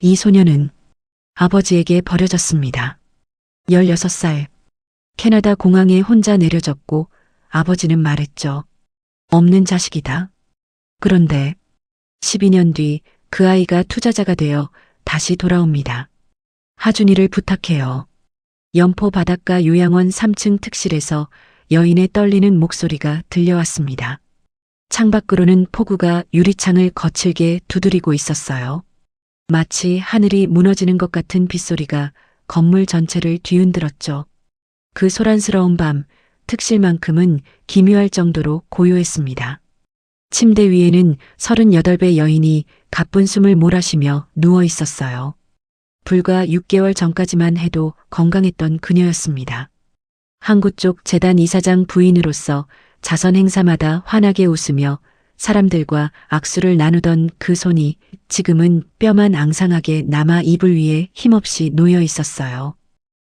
이 소녀는 아버지에게 버려졌습니다. 16살, 캐나다 공항에 혼자 내려졌고 아버지는 말했죠. 없는 자식이다. 그런데 12년 뒤 그 아이가 투자자가 되어 다시 돌아옵니다. 하준이를 부탁해요. 연포 바닷가 요양원 3층 특실에서 여인의 떨리는 목소리가 들려왔습니다. 창밖으로는 폭우가 유리창을 거칠게 두드리고 있었어요. 마치 하늘이 무너지는 것 같은 빗소리가 건물 전체를 뒤흔들었죠. 그 소란스러운 밤, 특실만큼은 기묘할 정도로 고요했습니다. 침대 위에는 38배 여인이 가쁜 숨을 몰아쉬며 누워 있었어요. 불과 6개월 전까지만 해도 건강했던 그녀였습니다. 항구 쪽 재단 이사장 부인으로서 자선 행사마다 환하게 웃으며 사람들과 악수를 나누던 그 손이 지금은 뼈만 앙상하게 남아 이불 위에 힘없이 놓여 있었어요.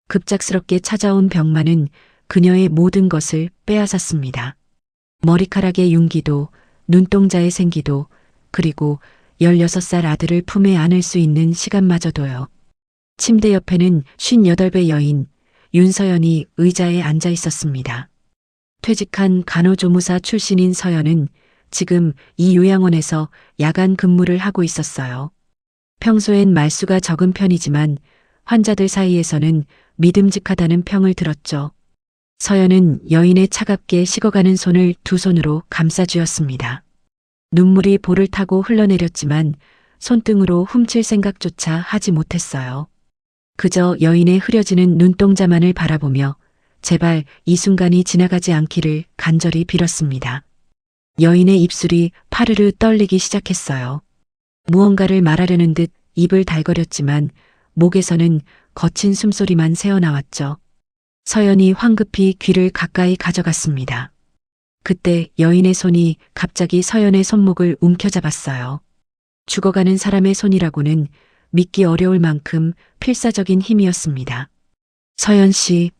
급작스럽게 찾아온 병마는 그녀의 모든 것을 빼앗았습니다. 머리카락의 윤기도, 눈동자의 생기도, 그리고 16살 아들을 품에 안을 수 있는 시간마저도요. 침대 옆에는 58배 여인 윤서연이 의자에 앉아 있었습니다. 퇴직한 간호조무사 출신인 서연은 지금 이 요양원에서 야간 근무를 하고 있었어요. 평소엔 말수가 적은 편이지만 환자들 사이에서는 믿음직하다는 평을 들었죠. 서연은 여인의 차갑게 식어가는 손을 두 손으로 감싸쥐었습니다. 눈물이 볼을 타고 흘러내렸지만 손등으로 훔칠 생각조차 하지 못했어요. 그저 여인의 흐려지는 눈동자만을 바라보며 제발 이 순간이 지나가지 않기를 간절히 빌었습니다. 여인의 입술이 파르르 떨리기 시작했어요. 무언가를 말하려는 듯 입을 달거렸지만 목에서는 거친 숨소리만 새어나왔죠. 서연이 황급히 귀를 가까이 가져갔습니다. 그때 여인의 손이 갑자기 서연의 손목을 움켜잡았어요. 죽어가는 사람의 손이라고는 믿기 어려울 만큼 필사적인 힘이었습니다. 서연 씨,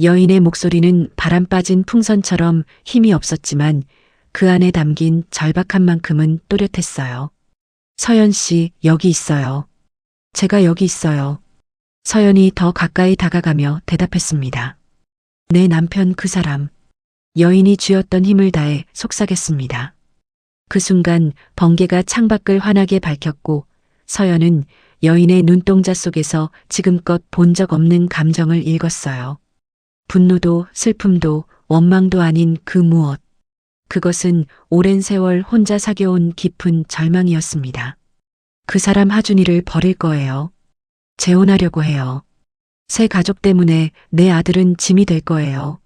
여인의 목소리는 바람 빠진 풍선처럼 힘이 없었지만 그 안에 담긴 절박한 만큼은 또렷했어요. 서연 씨, 여기 있어요. 제가 여기 있어요. 서연이 더 가까이 다가가며 대답했습니다. 내 남편 그 사람. 여인이 쥐었던 힘을 다해 속삭였습니다. 그 순간 번개가 창밖을 환하게 밝혔고 서연은 여인의 눈동자 속에서 지금껏 본 적 없는 감정을 읽었어요. 분노도 슬픔도 원망도 아닌 그 무엇. 그것은 오랜 세월 혼자 사겨온 깊은 절망이었습니다. 그 사람 하준이를 버릴 거예요. 재혼하려고 해요. 새 가족 때문에 내 아들은 짐이 될 거예요.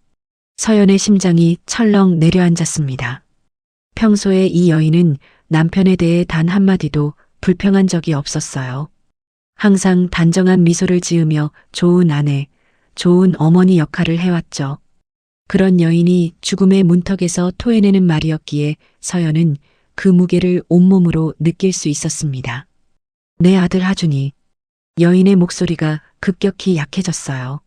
서연의 심장이 철렁 내려앉았습니다. 평소에 이 여인은 남편에 대해 단 한마디도 불평한 적이 없었어요. 항상 단정한 미소를 지으며 좋은 아내, 좋은 어머니 역할을 해왔죠. 그런 여인이 죽음의 문턱에서 토해내는 말이었기에 서연은 그 무게를 온몸으로 느낄 수 있었습니다. 내 아들 하준이. 여인의 목소리가 급격히 약해졌어요.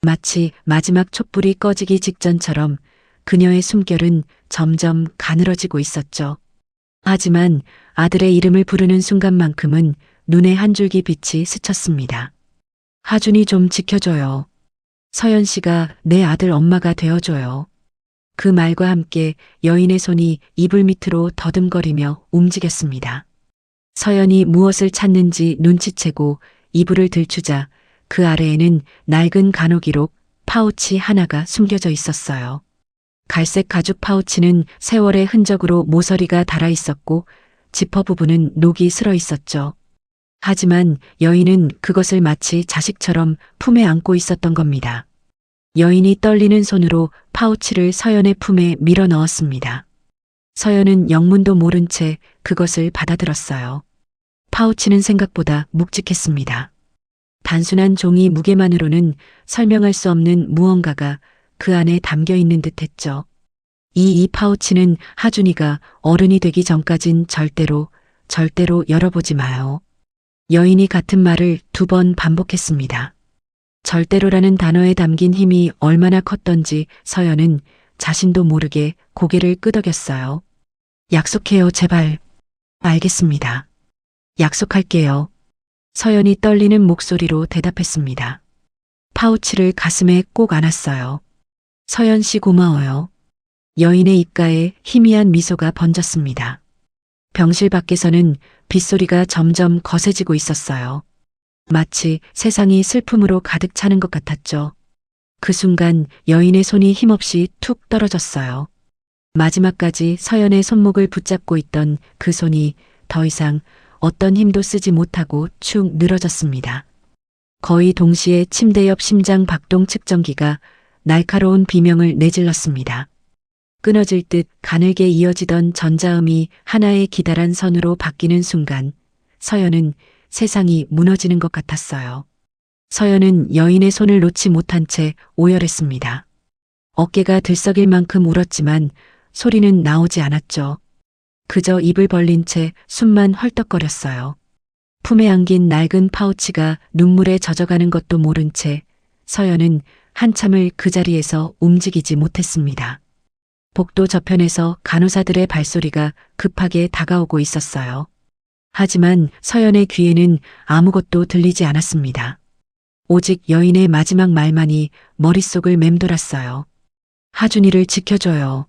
마치 마지막 촛불이 꺼지기 직전처럼 그녀의 숨결은 점점 가늘어지고 있었죠. 하지만 아들의 이름을 부르는 순간만큼은 눈에 한 줄기 빛이 스쳤습니다. 하준이 좀 지켜줘요. 서연 씨가 내 아들 엄마가 되어줘요. 그 말과 함께 여인의 손이 이불 밑으로 더듬거리며 움직였습니다. 서연이 무엇을 찾는지 눈치채고 이불을 들추자 그 아래에는 낡은 간호기록 파우치 하나가 숨겨져 있었어요. 갈색 가죽 파우치는 세월의 흔적으로 모서리가 달아 있었고 지퍼 부분은 녹이 슬어 있었죠. 하지만 여인은 그것을 마치 자식처럼 품에 안고 있었던 겁니다. 여인이 떨리는 손으로 파우치를 서연의 품에 밀어 넣었습니다. 서연은 영문도 모른 채 그것을 받아들었어요. 파우치는 생각보다 묵직했습니다. 단순한 종이 무게만으로는 설명할 수 없는 무언가가 그 안에 담겨 있는 듯 했죠. 이 파우치는 하준이가 어른이 되기 전까진 절대로 열어보지 마요. 여인이 같은 말을 2번 반복했습니다. 절대로라는 단어에 담긴 힘이 얼마나 컸던지 서연은 자신도 모르게 고개를 끄덕였어요. 약속해요, 제발. 알겠습니다. 약속할게요. 서연이 떨리는 목소리로 대답했습니다. 파우치를 가슴에 꼭 안았어요. 서연 씨 고마워요. 여인의 입가에 희미한 미소가 번졌습니다. 병실 밖에서는 빗소리가 점점 거세지고 있었어요. 마치 세상이 슬픔으로 가득 차는 것 같았죠. 그 순간 여인의 손이 힘없이 툭 떨어졌어요. 마지막까지 서연의 손목을 붙잡고 있던 그 손이 더 이상 어떤 힘도 쓰지 못하고 축 늘어졌습니다. 거의 동시에 침대 옆 심장 박동 측정기가 날카로운 비명을 내질렀습니다. 끊어질 듯 가늘게 이어지던 전자음이 하나의 기다란 선으로 바뀌는 순간 서연은 세상이 무너지는 것 같았어요. 서연은 여인의 손을 놓지 못한 채 오열했습니다. 어깨가 들썩일 만큼 울었지만 소리는 나오지 않았죠. 그저 입을 벌린 채 숨만 헐떡거렸어요. 품에 안긴 낡은 파우치가 눈물에 젖어가는 것도 모른 채 서연은 한참을 그 자리에서 움직이지 못했습니다. 복도 저편에서 간호사들의 발소리가 급하게 다가오고 있었어요. 하지만 서연의 귀에는 아무것도 들리지 않았습니다. 오직 여인의 마지막 말만이 머릿속을 맴돌았어요. 하준이를 지켜줘요.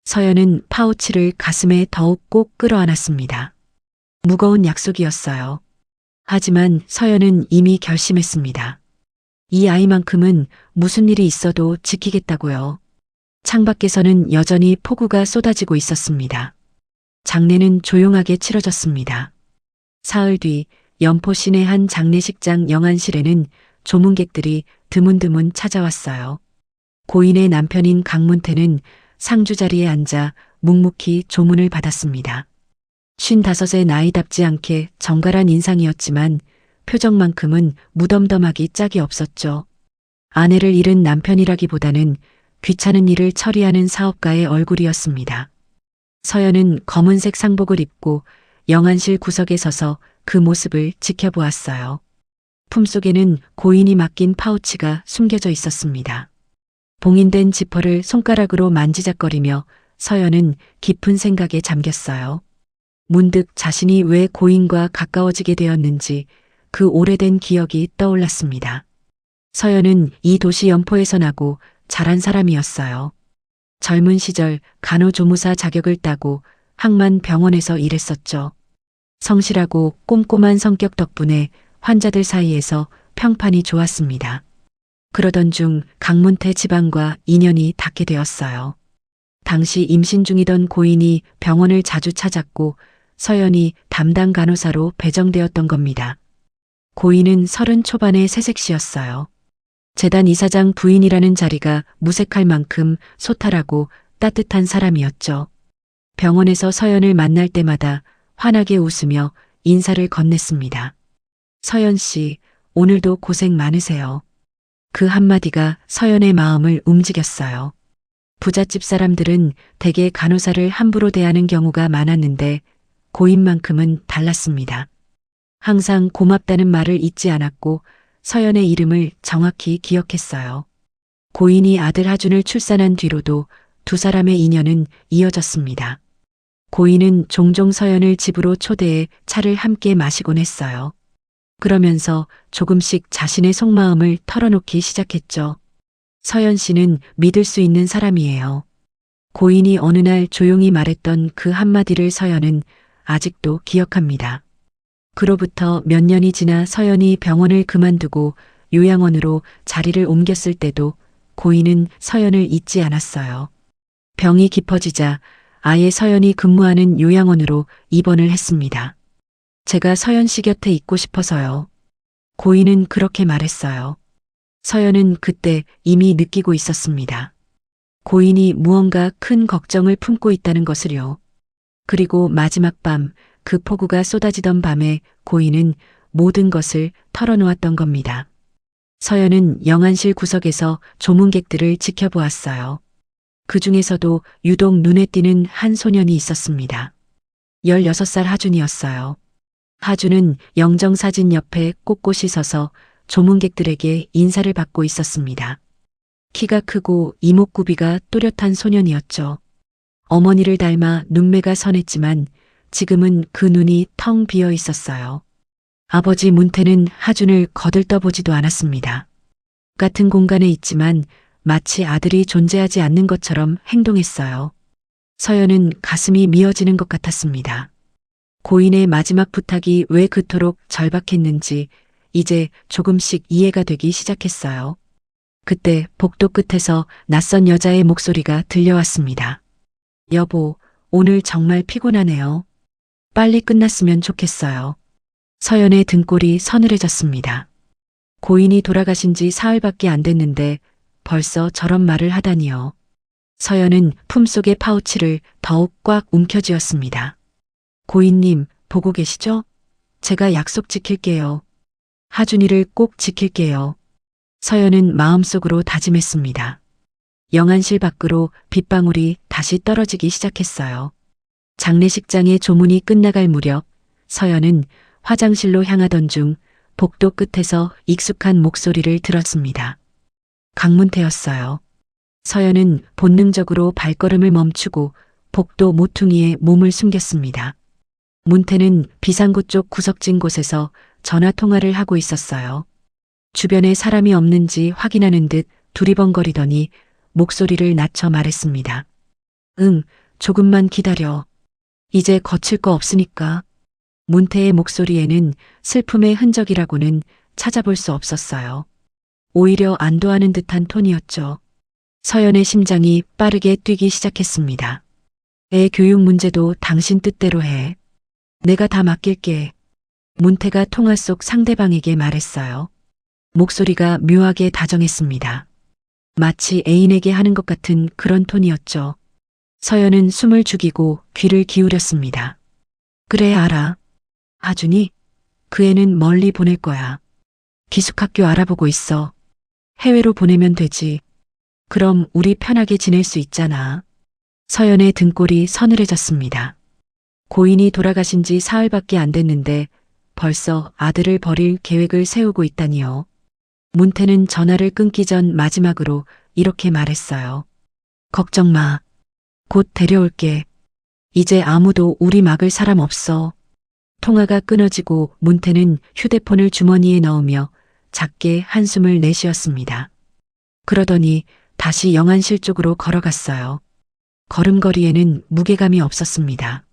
서연은 파우치를 가슴에 더욱 꼭 끌어안았습니다. 무거운 약속이었어요. 하지만 서연은 이미 결심했습니다. 이 아이만큼은 무슨 일이 있어도 지키겠다고요. 창밖에서는 여전히 폭우가 쏟아지고 있었습니다. 장례는 조용하게 치러졌습니다. 사흘 뒤 연포 시내 한 장례식장 영안실에는 조문객들이 드문드문 찾아왔어요. 고인의 남편인 강문태는 상주 자리에 앉아 묵묵히 조문을 받았습니다. 55의 나이답지 않게 정갈한 인상이었지만 표정만큼은 무덤덤하기 짝이 없었죠. 아내를 잃은 남편이라기보다는 귀찮은 일을 처리하는 사업가의 얼굴이었습니다. 서연은 검은색 상복을 입고 영안실 구석에 서서 그 모습을 지켜보았어요. 품속에는 고인이 맡긴 파우치가 숨겨져 있었습니다. 봉인된 지퍼를 손가락으로 만지작거리며 서연은 깊은 생각에 잠겼어요. 문득 자신이 왜 고인과 가까워지게 되었는지 그 오래된 기억이 떠올랐습니다. 서연은 이 도시 연포에서 나고 자란 사람이었어요. 젊은 시절 간호조무사 자격을 따고 항만 병원에서 일했었죠. 성실하고 꼼꼼한 성격 덕분에 환자들 사이에서 평판이 좋았습니다. 그러던 중 강문태 집안과 인연이 닿게 되었어요. 당시 임신 중이던 고인이 병원을 자주 찾았고 서연이 담당 간호사로 배정되었던 겁니다. 고인은 30 초반의 새색시였어요. 재단 이사장 부인이라는 자리가 무색할 만큼 소탈하고 따뜻한 사람이었죠. 병원에서 서연을 만날 때마다 환하게 웃으며 인사를 건넸습니다. 서연 씨, 오늘도 고생 많으세요. 그 한마디가 서연의 마음을 움직였어요. 부잣집 사람들은 대개 간호사를 함부로 대하는 경우가 많았는데 고인만큼은 달랐습니다. 항상 고맙다는 말을 잊지 않았고 서연의 이름을 정확히 기억했어요. 고인이 아들 하준을 출산한 뒤로도 두 사람의 인연은 이어졌습니다. 고인은 종종 서연을 집으로 초대해 차를 함께 마시곤 했어요. 그러면서 조금씩 자신의 속마음을 털어놓기 시작했죠. 서연 씨는 믿을 수 있는 사람이에요. 고인이 어느 날 조용히 말했던 그 한마디를 서연은 아직도 기억합니다. 그로부터 몇 년이 지나 서연이 병원을 그만두고 요양원으로 자리를 옮겼을 때도 고인은 서연을 잊지 않았어요. 병이 깊어지자 아예 서연이 근무하는 요양원으로 입원을 했습니다. 제가 서연 씨 곁에 있고 싶어서요. 고인은 그렇게 말했어요. 서연은 그때 이미 느끼고 있었습니다. 고인이 무언가 큰 걱정을 품고 있다는 것을요. 그리고 마지막 밤, 그 폭우가 쏟아지던 밤에 고인은 모든 것을 털어놓았던 겁니다. 서연은 영안실 구석에서 조문객들을 지켜보았어요. 그 중에서도 유독 눈에 띄는 한 소년이 있었습니다. 16살 하준이었어요. 하준은 영정사진 옆에 꼿꼿이 서서 조문객들에게 인사를 받고 있었습니다. 키가 크고 이목구비가 또렷한 소년이었죠. 어머니를 닮아 눈매가 선했지만 지금은 그 눈이 텅 비어 있었어요. 아버지 문태는 하준을 거들떠보지도 않았습니다. 같은 공간에 있지만 마치 아들이 존재하지 않는 것처럼 행동했어요. 서연은 가슴이 미어지는 것 같았습니다. 고인의 마지막 부탁이 왜 그토록 절박했는지 이제 조금씩 이해가 되기 시작했어요. 그때 복도 끝에서 낯선 여자의 목소리가 들려왔습니다. 여보, 오늘 정말 피곤하네요. 빨리 끝났으면 좋겠어요. 서연의 등골이 서늘해졌습니다. 고인이 돌아가신 지 사흘밖에 안 됐는데 벌써 저런 말을 하다니요. 서연은 품속의 파우치를 더욱 꽉 움켜쥐었습니다. 고인님, 보고 계시죠? 제가 약속 지킬게요. 하준이를 꼭 지킬게요. 서연은 마음속으로 다짐했습니다. 영안실 밖으로 빗방울이 다시 떨어지기 시작했어요. 장례식장의 조문이 끝나갈 무렵 서연은 화장실로 향하던 중 복도 끝에서 익숙한 목소리를 들었습니다. 강문태였어요. 서연은 본능적으로 발걸음을 멈추고 복도 모퉁이에 몸을 숨겼습니다. 문태는 비상구 쪽 구석진 곳에서 전화 통화를 하고 있었어요. 주변에 사람이 없는지 확인하는 듯 두리번거리더니 목소리를 낮춰 말했습니다. 응, 조금만 기다려. 이제 거칠 거 없으니까. 문태의 목소리에는 슬픔의 흔적이라고는 찾아볼 수 없었어요. 오히려 안도하는 듯한 톤이었죠. 서연의 심장이 빠르게 뛰기 시작했습니다. 애 교육 문제도 당신 뜻대로 해. 내가 다 맡길게. 문태가 통화 속 상대방에게 말했어요. 목소리가 묘하게 다정했습니다. 마치 애인에게 하는 것 같은 그런 톤이었죠. 서연은 숨을 죽이고 귀를 기울였습니다. 그래, 알아. 하준이? 그 애는 멀리 보낼 거야. 기숙학교 알아보고 있어. 해외로 보내면 되지. 그럼 우리 편하게 지낼 수 있잖아. 서연의 등골이 서늘해졌습니다. 고인이 돌아가신 지 사흘밖에 안 됐는데 벌써 아들을 버릴 계획을 세우고 있다니요. 문태는 전화를 끊기 전 마지막으로 이렇게 말했어요. 걱정 마. 곧 데려올게. 이제 아무도 우리 막을 사람 없어. 통화가 끊어지고 문태는 휴대폰을 주머니에 넣으며 작게 한숨을 내쉬었습니다. 그러더니 다시 영안실 쪽으로 걸어갔어요. 걸음걸이에는 무게감이 없었습니다.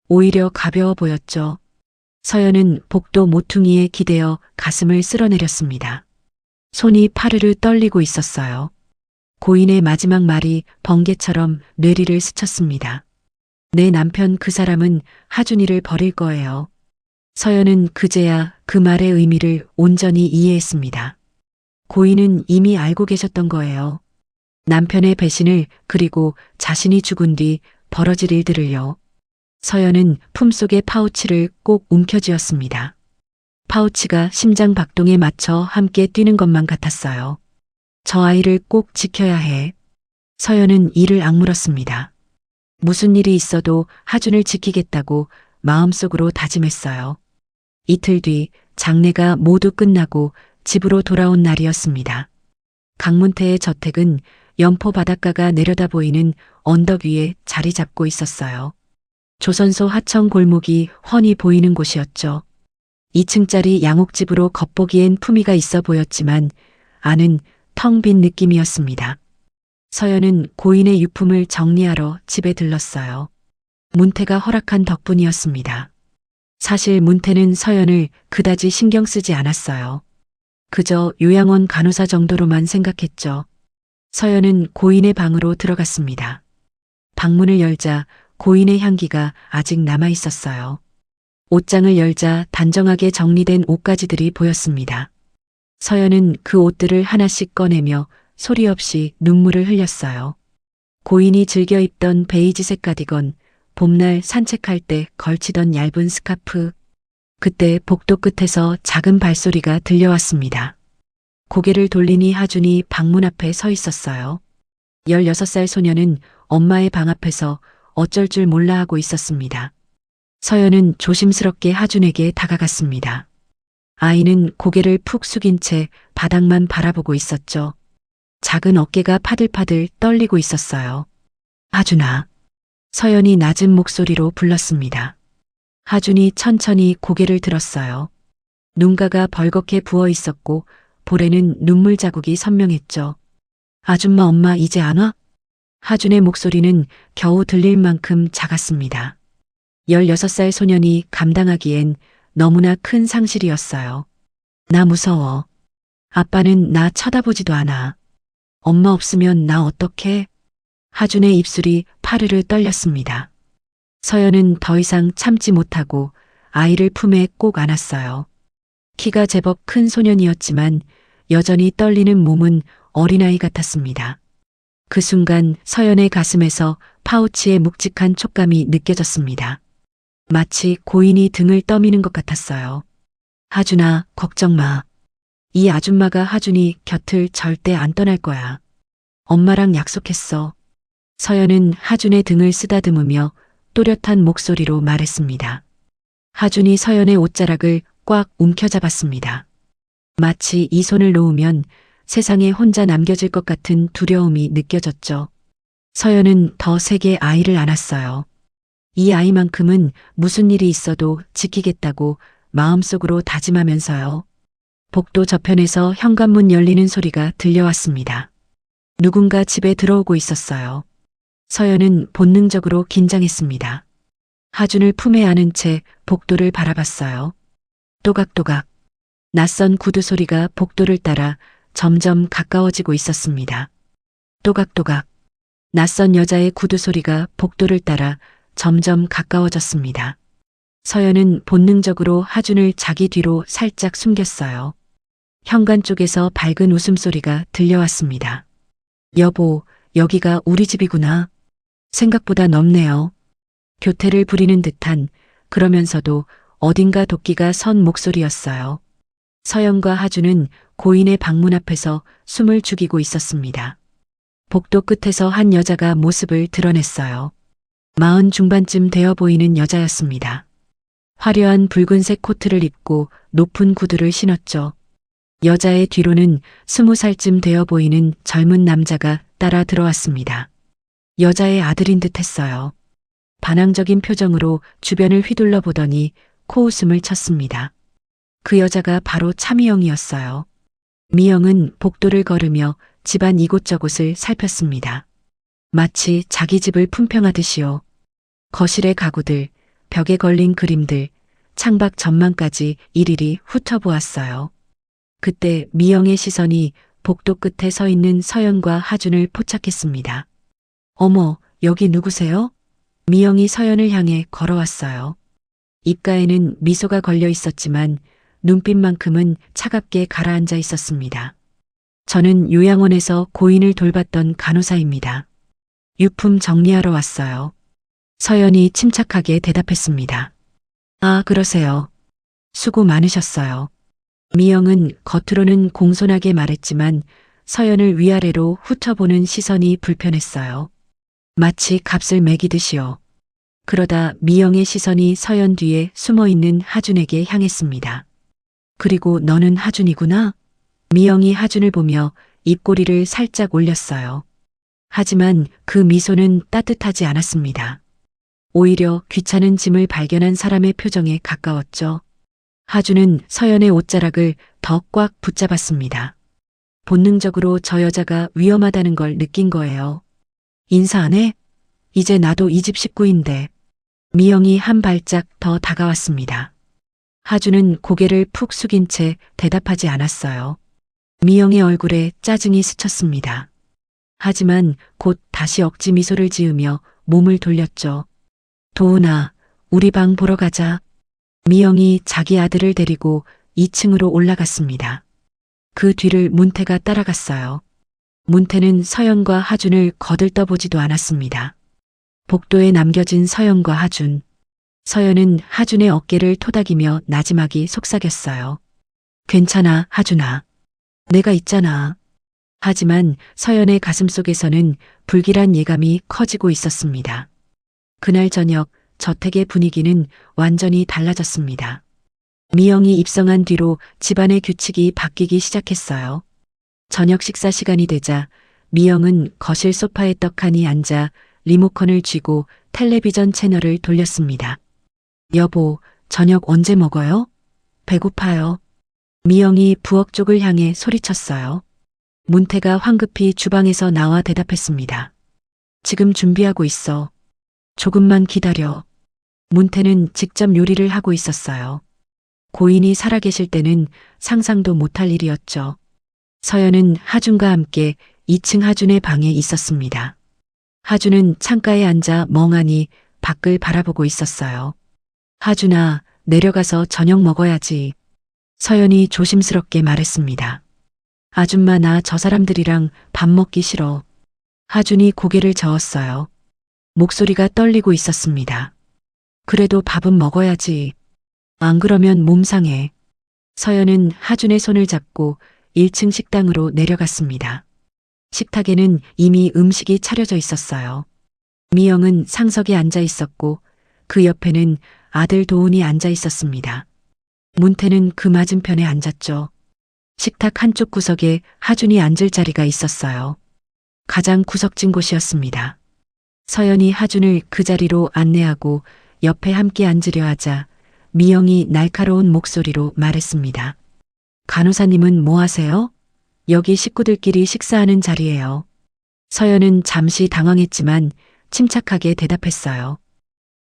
오히려 가벼워 보였죠. 서연은 복도 모퉁이에 기대어 가슴을 쓸어내렸습니다. 손이 파르르 떨리고 있었어요. 고인의 마지막 말이 번개처럼 뇌리를 스쳤습니다. 내 남편 그 사람은 하준이를 버릴 거예요. 서연은 그제야 그 말의 의미를 온전히 이해했습니다. 고인은 이미 알고 계셨던 거예요. 남편의 배신을, 그리고 자신이 죽은 뒤 벌어질 일들을요. 서연은 품속의 파우치를 꼭 움켜쥐었습니다. 파우치가 심장 박동에 맞춰 함께 뛰는 것만 같았어요. 저 아이를 꼭 지켜야 해. 서연은 이를 악물었습니다. 무슨 일이 있어도 하준을 지키겠다고 마음속으로 다짐했어요. 이틀 뒤 장례가 모두 끝나고 집으로 돌아온 날이었습니다. 강문태의 저택은 연포 바닷가가 내려다 보이는 언덕 위에 자리 잡고 있었어요. 조선소 하청 골목이 훤히 보이는 곳이었죠. 2층짜리 양옥집으로 겉보기엔 품위가 있어 보였지만 안은 텅 빈 느낌이었습니다. 서연은 고인의 유품을 정리하러 집에 들렀어요. 문태가 허락한 덕분이었습니다. 사실 문태는 서연을 그다지 신경 쓰지 않았어요. 그저 요양원 간호사 정도로만 생각했죠. 서연은 고인의 방으로 들어갔습니다. 방문을 열자 고인의 향기가 아직 남아 있었어요. 옷장을 열자 단정하게 정리된 옷가지들이 보였습니다. 서연은 그 옷들을 하나씩 꺼내며 소리 없이 눈물을 흘렸어요. 고인이 즐겨 입던 베이지색 가디건, 봄날 산책할 때 걸치던 얇은 스카프. 그때 복도 끝에서 작은 발소리가 들려왔습니다. 고개를 돌리니 하준이 방문 앞에 서 있었어요. 16살 소녀는 엄마의 방 앞에서 어쩔 줄 몰라 하고 있었습니다. 서연은 조심스럽게 하준에게 다가갔습니다. 아이는 고개를 푹 숙인 채 바닥만 바라보고 있었죠. 작은 어깨가 파들파들 떨리고 있었어요. 하준아. 서연이 낮은 목소리로 불렀습니다. 하준이 천천히 고개를 들었어요. 눈가가 벌겋게 부어 있었고 볼에는 눈물 자국이 선명했죠. 아줌마 엄마 이제 안 와? 하준의 목소리는 겨우 들릴 만큼 작았습니다. 16살 소년이 감당하기엔 너무나 큰 상실이었어요. 나 무서워. 아빠는 나 쳐다보지도 않아. 엄마 없으면 나 어떡해? 하준의 입술이 파르르 떨렸습니다. 서연은 더 이상 참지 못하고 아이를 품에 꼭 안았어요. 키가 제법 큰 소년이었지만 여전히 떨리는 몸은 어린아이 같았습니다. 그 순간 서연의 가슴에서 파우치의 묵직한 촉감이 느껴졌습니다. 마치 고인이 등을 떠미는 것 같았어요. 하준아, 걱정 마. 이 아줌마가 하준이 곁을 절대 안 떠날 거야. 엄마랑 약속했어. 서연은 하준의 등을 쓰다듬으며 또렷한 목소리로 말했습니다. 하준이 서연의 옷자락을 꽉 움켜잡았습니다. 마치 이 손을 놓으면 세상에 혼자 남겨질 것 같은 두려움이 느껴졌죠. 서연은 더 세게 아이를 안았어요. 이 아이만큼은 무슨 일이 있어도 지키겠다고 마음속으로 다짐하면서요. 복도 저편에서 현관문 열리는 소리가 들려왔습니다. 누군가 집에 들어오고 있었어요. 서연은 본능적으로 긴장했습니다. 하준을 품에 안은 채 복도를 바라봤어요. 또각또각. 낯선 구두 소리가 복도를 따라 점점 가까워지고 있었습니다. 또각또각. 낯선 여자의 구두 소리가 복도를 따라 점점 가까워졌습니다. 서연은 본능적으로 하준을 자기 뒤로 살짝 숨겼어요. 현관 쪽에서 밝은 웃음소리가 들려왔습니다. 여보, 여기가 우리 집이구나. 생각보다 넓네요. 교태를 부리는 듯한 그러면서도 어딘가 도끼가 선 목소리였어요. 서연과 하준은 고인의 방문 앞에서 숨을 죽이고 있었습니다. 복도 끝에서 한 여자가 모습을 드러냈어요. 40 중반쯤 되어 보이는 여자였습니다. 화려한 붉은색 코트를 입고 높은 구두를 신었죠. 여자의 뒤로는 20살쯤 되어 보이는 젊은 남자가 따라 들어왔습니다. 여자의 아들인 듯 했어요. 반항적인 표정으로 주변을 휘둘러 보더니 코웃음을 쳤습니다. 그 여자가 바로 차미영이었어요. 미영은 복도를 걸으며 집안 이곳저곳을 살폈습니다. 마치 자기 집을 품평하듯이요. 거실의 가구들, 벽에 걸린 그림들, 창밖 전망까지 일일이 훑어보았어요. 그때 미영의 시선이 복도 끝에 서 있는 서연과 하준을 포착했습니다. 어머, 여기 누구세요? 미영이 서연을 향해 걸어왔어요. 입가에는 미소가 걸려 있었지만 눈빛만큼은 차갑게 가라앉아 있었습니다. 저는 요양원에서 고인을 돌봤던 간호사입니다. 유품 정리하러 왔어요. 서연이 침착하게 대답했습니다. 아, 그러세요. 수고 많으셨어요. 미영은 겉으로는 공손하게 말했지만 서연을 위아래로 훑어보는 시선이 불편했어요. 마치 값을 매기듯이요. 그러다 미영의 시선이 서연 뒤에 숨어있는 하준에게 향했습니다. 그리고 너는 하준이구나? 미영이 하준을 보며 입꼬리를 살짝 올렸어요. 하지만 그 미소는 따뜻하지 않았습니다. 오히려 귀찮은 짐을 발견한 사람의 표정에 가까웠죠. 하준은 서연의 옷자락을 더 꽉 붙잡았습니다. 본능적으로 저 여자가 위험하다는 걸 느낀 거예요. 인사 안 해? 이제 나도 이 집 식구인데. 미영이 한 발짝 더 다가왔습니다. 하준은 고개를 푹 숙인 채 대답하지 않았어요. 미영의 얼굴에 짜증이 스쳤습니다. 하지만 곧 다시 억지 미소를 지으며 몸을 돌렸죠. 도훈아, 우리 방 보러 가자. 미영이 자기 아들을 데리고 2층으로 올라갔습니다. 그 뒤를 문태가 따라갔어요. 문태는 서연과 하준을 거들떠보지도 않았습니다. 복도에 남겨진 서연과 하준. 서연은 하준의 어깨를 토닥이며 나지막이 속삭였어요. 괜찮아, 하준아. 내가 있잖아. 하지만 서연의 가슴속에서는 불길한 예감이 커지고 있었습니다. 그날 저녁 저택의 분위기는 완전히 달라졌습니다. 미영이 입성한 뒤로 집안의 규칙이 바뀌기 시작했어요. 저녁 식사 시간이 되자 미영은 거실 소파에 떡하니 앉아 리모컨을 쥐고 텔레비전 채널을 돌렸습니다. 여보, 저녁 언제 먹어요? 배고파요. 미영이 부엌 쪽을 향해 소리쳤어요. 문태가 황급히 주방에서 나와 대답했습니다. 지금 준비하고 있어. 조금만 기다려. 문태는 직접 요리를 하고 있었어요. 고인이 살아계실 때는 상상도 못할 일이었죠. 서연은 하준과 함께 2층 하준의 방에 있었습니다. 하준은 창가에 앉아 멍하니 밖을 바라보고 있었어요. 하준아, 내려가서 저녁 먹어야지. 서연이 조심스럽게 말했습니다. 아줌마, 나 저 사람들이랑 밥 먹기 싫어. 하준이 고개를 저었어요. 목소리가 떨리고 있었습니다. 그래도 밥은 먹어야지. 안 그러면 몸 상해. 서연은 하준의 손을 잡고 1층 식당으로 내려갔습니다. 식탁에는 이미 음식이 차려져 있었어요. 미영은 상석에 앉아 있었고 그 옆에는 아들 도훈이 앉아 있었습니다. 문태는 그 맞은편에 앉았죠. 식탁 한쪽 구석에 하준이 앉을 자리가 있었어요. 가장 구석진 곳이었습니다. 서연이 하준을 그 자리로 안내하고 옆에 함께 앉으려 하자 미영이 날카로운 목소리로 말했습니다. 간호사님은 뭐 하세요? 여기 식구들끼리 식사하는 자리예요. 서연은 잠시 당황했지만 침착하게 대답했어요.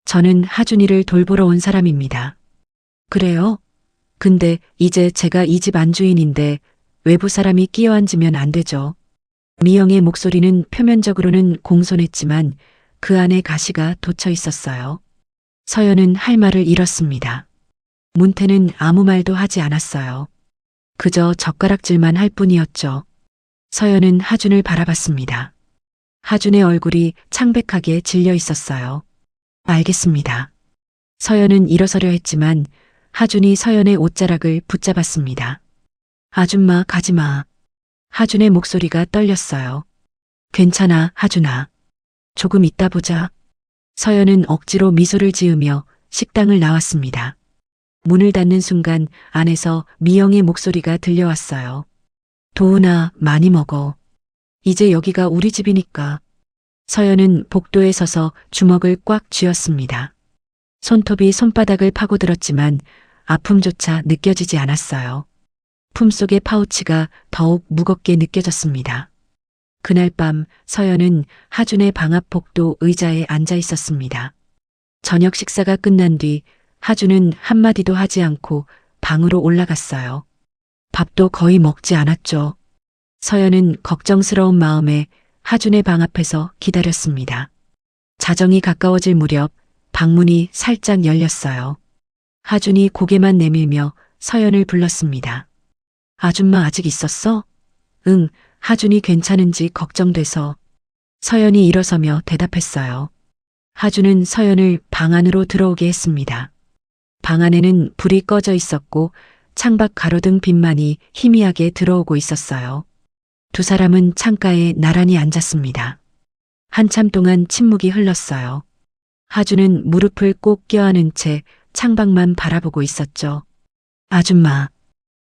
저는 하준이를 돌보러 온 사람입니다. 그래요? 근데 이제 제가 이 집 안주인인데 외부 사람이 끼어 앉으면 안 되죠. 미영의 목소리는 표면적으로는 공손했지만 그 안에 가시가 돋쳐 있었어요. 서연은 할 말을 잃었습니다. 문태는 아무 말도 하지 않았어요. 그저 젓가락질만 할 뿐이었죠. 서연은 하준을 바라봤습니다. 하준의 얼굴이 창백하게 질려 있었어요. 알겠습니다. 서연은 일어서려 했지만 하준이 서연의 옷자락을 붙잡았습니다. 아줌마, 가지마. 하준의 목소리가 떨렸어요. 괜찮아, 하준아. 조금 이따 보자. 서연은 억지로 미소를 지으며 식당을 나왔습니다. 문을 닫는 순간 안에서 미영의 목소리가 들려왔어요. 도훈아, 많이 먹어. 이제 여기가 우리 집이니까. 서연은 복도에 서서 주먹을 꽉 쥐었습니다. 손톱이 손바닥을 파고들었지만 아픔조차 느껴지지 않았어요. 품속의 파우치가 더욱 무겁게 느껴졌습니다. 그날 밤 서연은 하준의 방 앞 복도 의자에 앉아 있었습니다. 저녁 식사가 끝난 뒤 하준은 한마디도 하지 않고 방으로 올라갔어요. 밥도 거의 먹지 않았죠. 서연은 걱정스러운 마음에 하준의 방 앞에서 기다렸습니다. 자정이 가까워질 무렵 방문이 살짝 열렸어요. 하준이 고개만 내밀며 서연을 불렀습니다. 아줌마 아직 있었어? 응, 하준이 괜찮은지 걱정돼서. 서연이 일어서며 대답했어요. 하준은 서연을 방 안으로 들어오게 했습니다. 방 안에는 불이 꺼져 있었고 창밖 가로등 빛만이 희미하게 들어오고 있었어요. 두 사람은 창가에 나란히 앉았습니다. 한참 동안 침묵이 흘렀어요. 하준은 무릎을 꼭 껴안은 채 창밖만 바라보고 있었죠. 아줌마.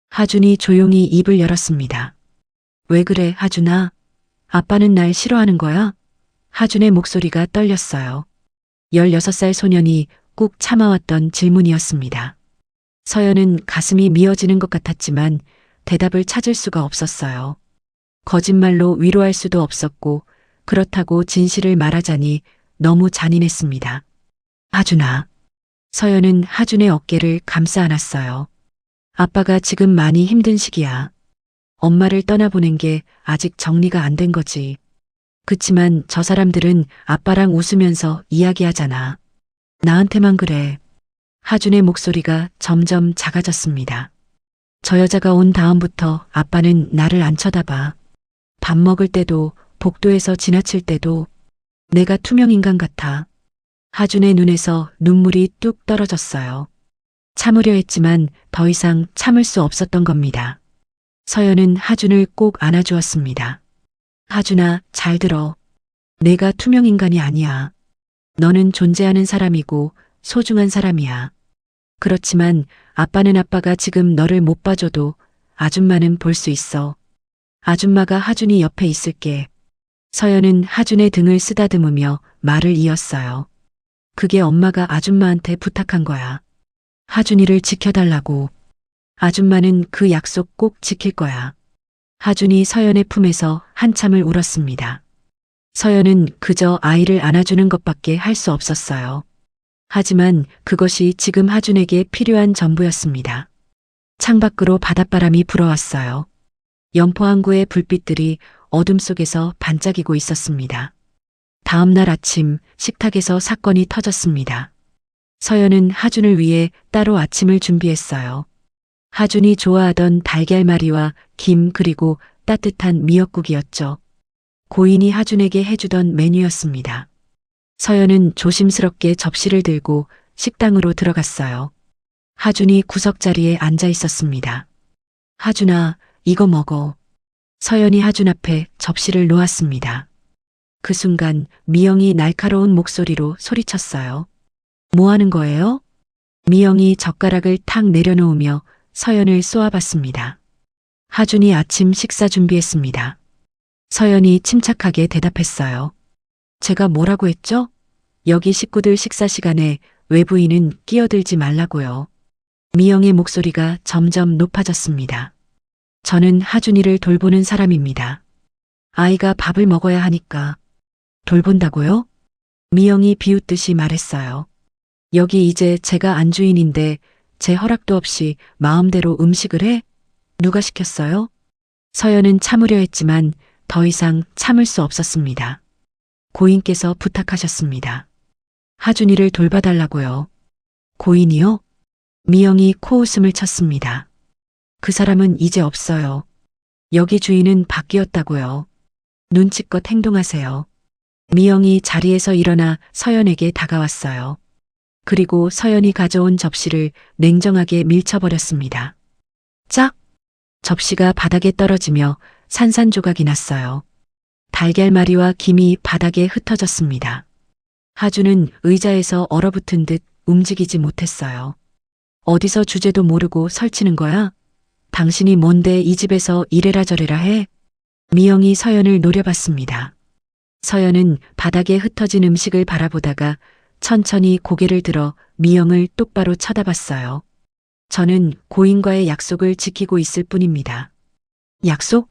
하준이 조용히 입을 열었습니다. 왜 그래, 하준아? 아빠는 날 싫어하는 거야? 하준의 목소리가 떨렸어요. 16살 소년이 꾹 참아왔던 질문이었습니다. 서연은 가슴이 미어지는 것 같았지만 대답을 찾을 수가 없었어요. 거짓말로 위로할 수도 없었고 그렇다고 진실을 말하자니 너무 잔인했습니다. 하준아. 서연은 하준의 어깨를 감싸 안았어요. 아빠가 지금 많이 힘든 시기야. 엄마를 떠나보낸 게 아직 정리가 안 된 거지. 그치만 저 사람들은 아빠랑 웃으면서 이야기하잖아. 나한테만 그래. 하준의 목소리가 점점 작아졌습니다. 저 여자가 온 다음부터 아빠는 나를 안 쳐다봐. 밥 먹을 때도 복도에서 지나칠 때도 내가 투명인간 같아. 하준의 눈에서 눈물이 뚝 떨어졌어요. 참으려 했지만 더 이상 참을 수 없었던 겁니다. 서연은 하준을 꼭 안아주었습니다. 하준아, 잘 들어. 내가 투명인간이 아니야. 너는 존재하는 사람이고 소중한 사람이야. 그렇지만 아빠는 아빠가 지금 너를 못 봐줘도 아줌마는 볼 수 있어. 아줌마가 하준이 옆에 있을게. 서연은 하준의 등을 쓰다듬으며 말을 이었어요. 그게 엄마가 아줌마한테 부탁한 거야. 하준이를 지켜달라고. 아줌마는 그 약속 꼭 지킬 거야. 하준이 서연의 품에서 한참을 울었습니다. 서연은 그저 아이를 안아주는 것밖에 할 수 없었어요. 하지만 그것이 지금 하준에게 필요한 전부였습니다. 창밖으로 바닷바람이 불어왔어요. 연포항구의 불빛들이 어둠 속에서 반짝이고 있었습니다. 다음 날 아침 식탁에서 사건이 터졌습니다. 서연은 하준을 위해 따로 아침을 준비했어요. 하준이 좋아하던 달걀말이와 김 그리고 따뜻한 미역국이었죠. 고인이 하준에게 해주던 메뉴였습니다. 서연은 조심스럽게 접시를 들고 식당으로 들어갔어요. 하준이 구석자리에 앉아 있었습니다. 하준아, 이거 먹어. 서연이 하준 앞에 접시를 놓았습니다. 그 순간 미영이 날카로운 목소리로 소리쳤어요. 뭐 하는 거예요? 미영이 젓가락을 탁 내려놓으며 서연을 쏘아봤습니다. 하준이 아침 식사 준비했습니다. 서연이 침착하게 대답했어요. 제가 뭐라고 했죠? 여기 식구들 식사 시간에 외부인은 끼어들지 말라고요. 미영의 목소리가 점점 높아졌습니다. 저는 하준이를 돌보는 사람입니다. 아이가 밥을 먹어야 하니까. 돌본다고요? 미영이 비웃듯이 말했어요. 여기 이제 제가 안주인인데 제 허락도 없이 마음대로 음식을 해? 누가 시켰어요? 서연은 참으려 했지만 더 이상 참을 수 없었습니다. 고인께서 부탁하셨습니다. 하준이를 돌봐달라고요. 고인이요? 미영이 코웃음을 쳤습니다. 그 사람은 이제 없어요. 여기 주인은 바뀌었다고요. 눈치껏 행동하세요. 미영이 자리에서 일어나 서연에게 다가왔어요. 그리고 서연이 가져온 접시를 냉정하게 밀쳐버렸습니다. 짝! 접시가 바닥에 떨어지며 산산조각이 났어요. 달걀말이와 김이 바닥에 흩어졌습니다. 하준은 의자에서 얼어붙은 듯 움직이지 못했어요. 어디서 주제도 모르고 설치는 거야? 당신이 뭔데 이 집에서 이래라 저래라 해? 미영이 서연을 노려봤습니다. 서연은 바닥에 흩어진 음식을 바라보다가 천천히 고개를 들어 미영을 똑바로 쳐다봤어요. 저는 고인과의 약속을 지키고 있을 뿐입니다. 약속?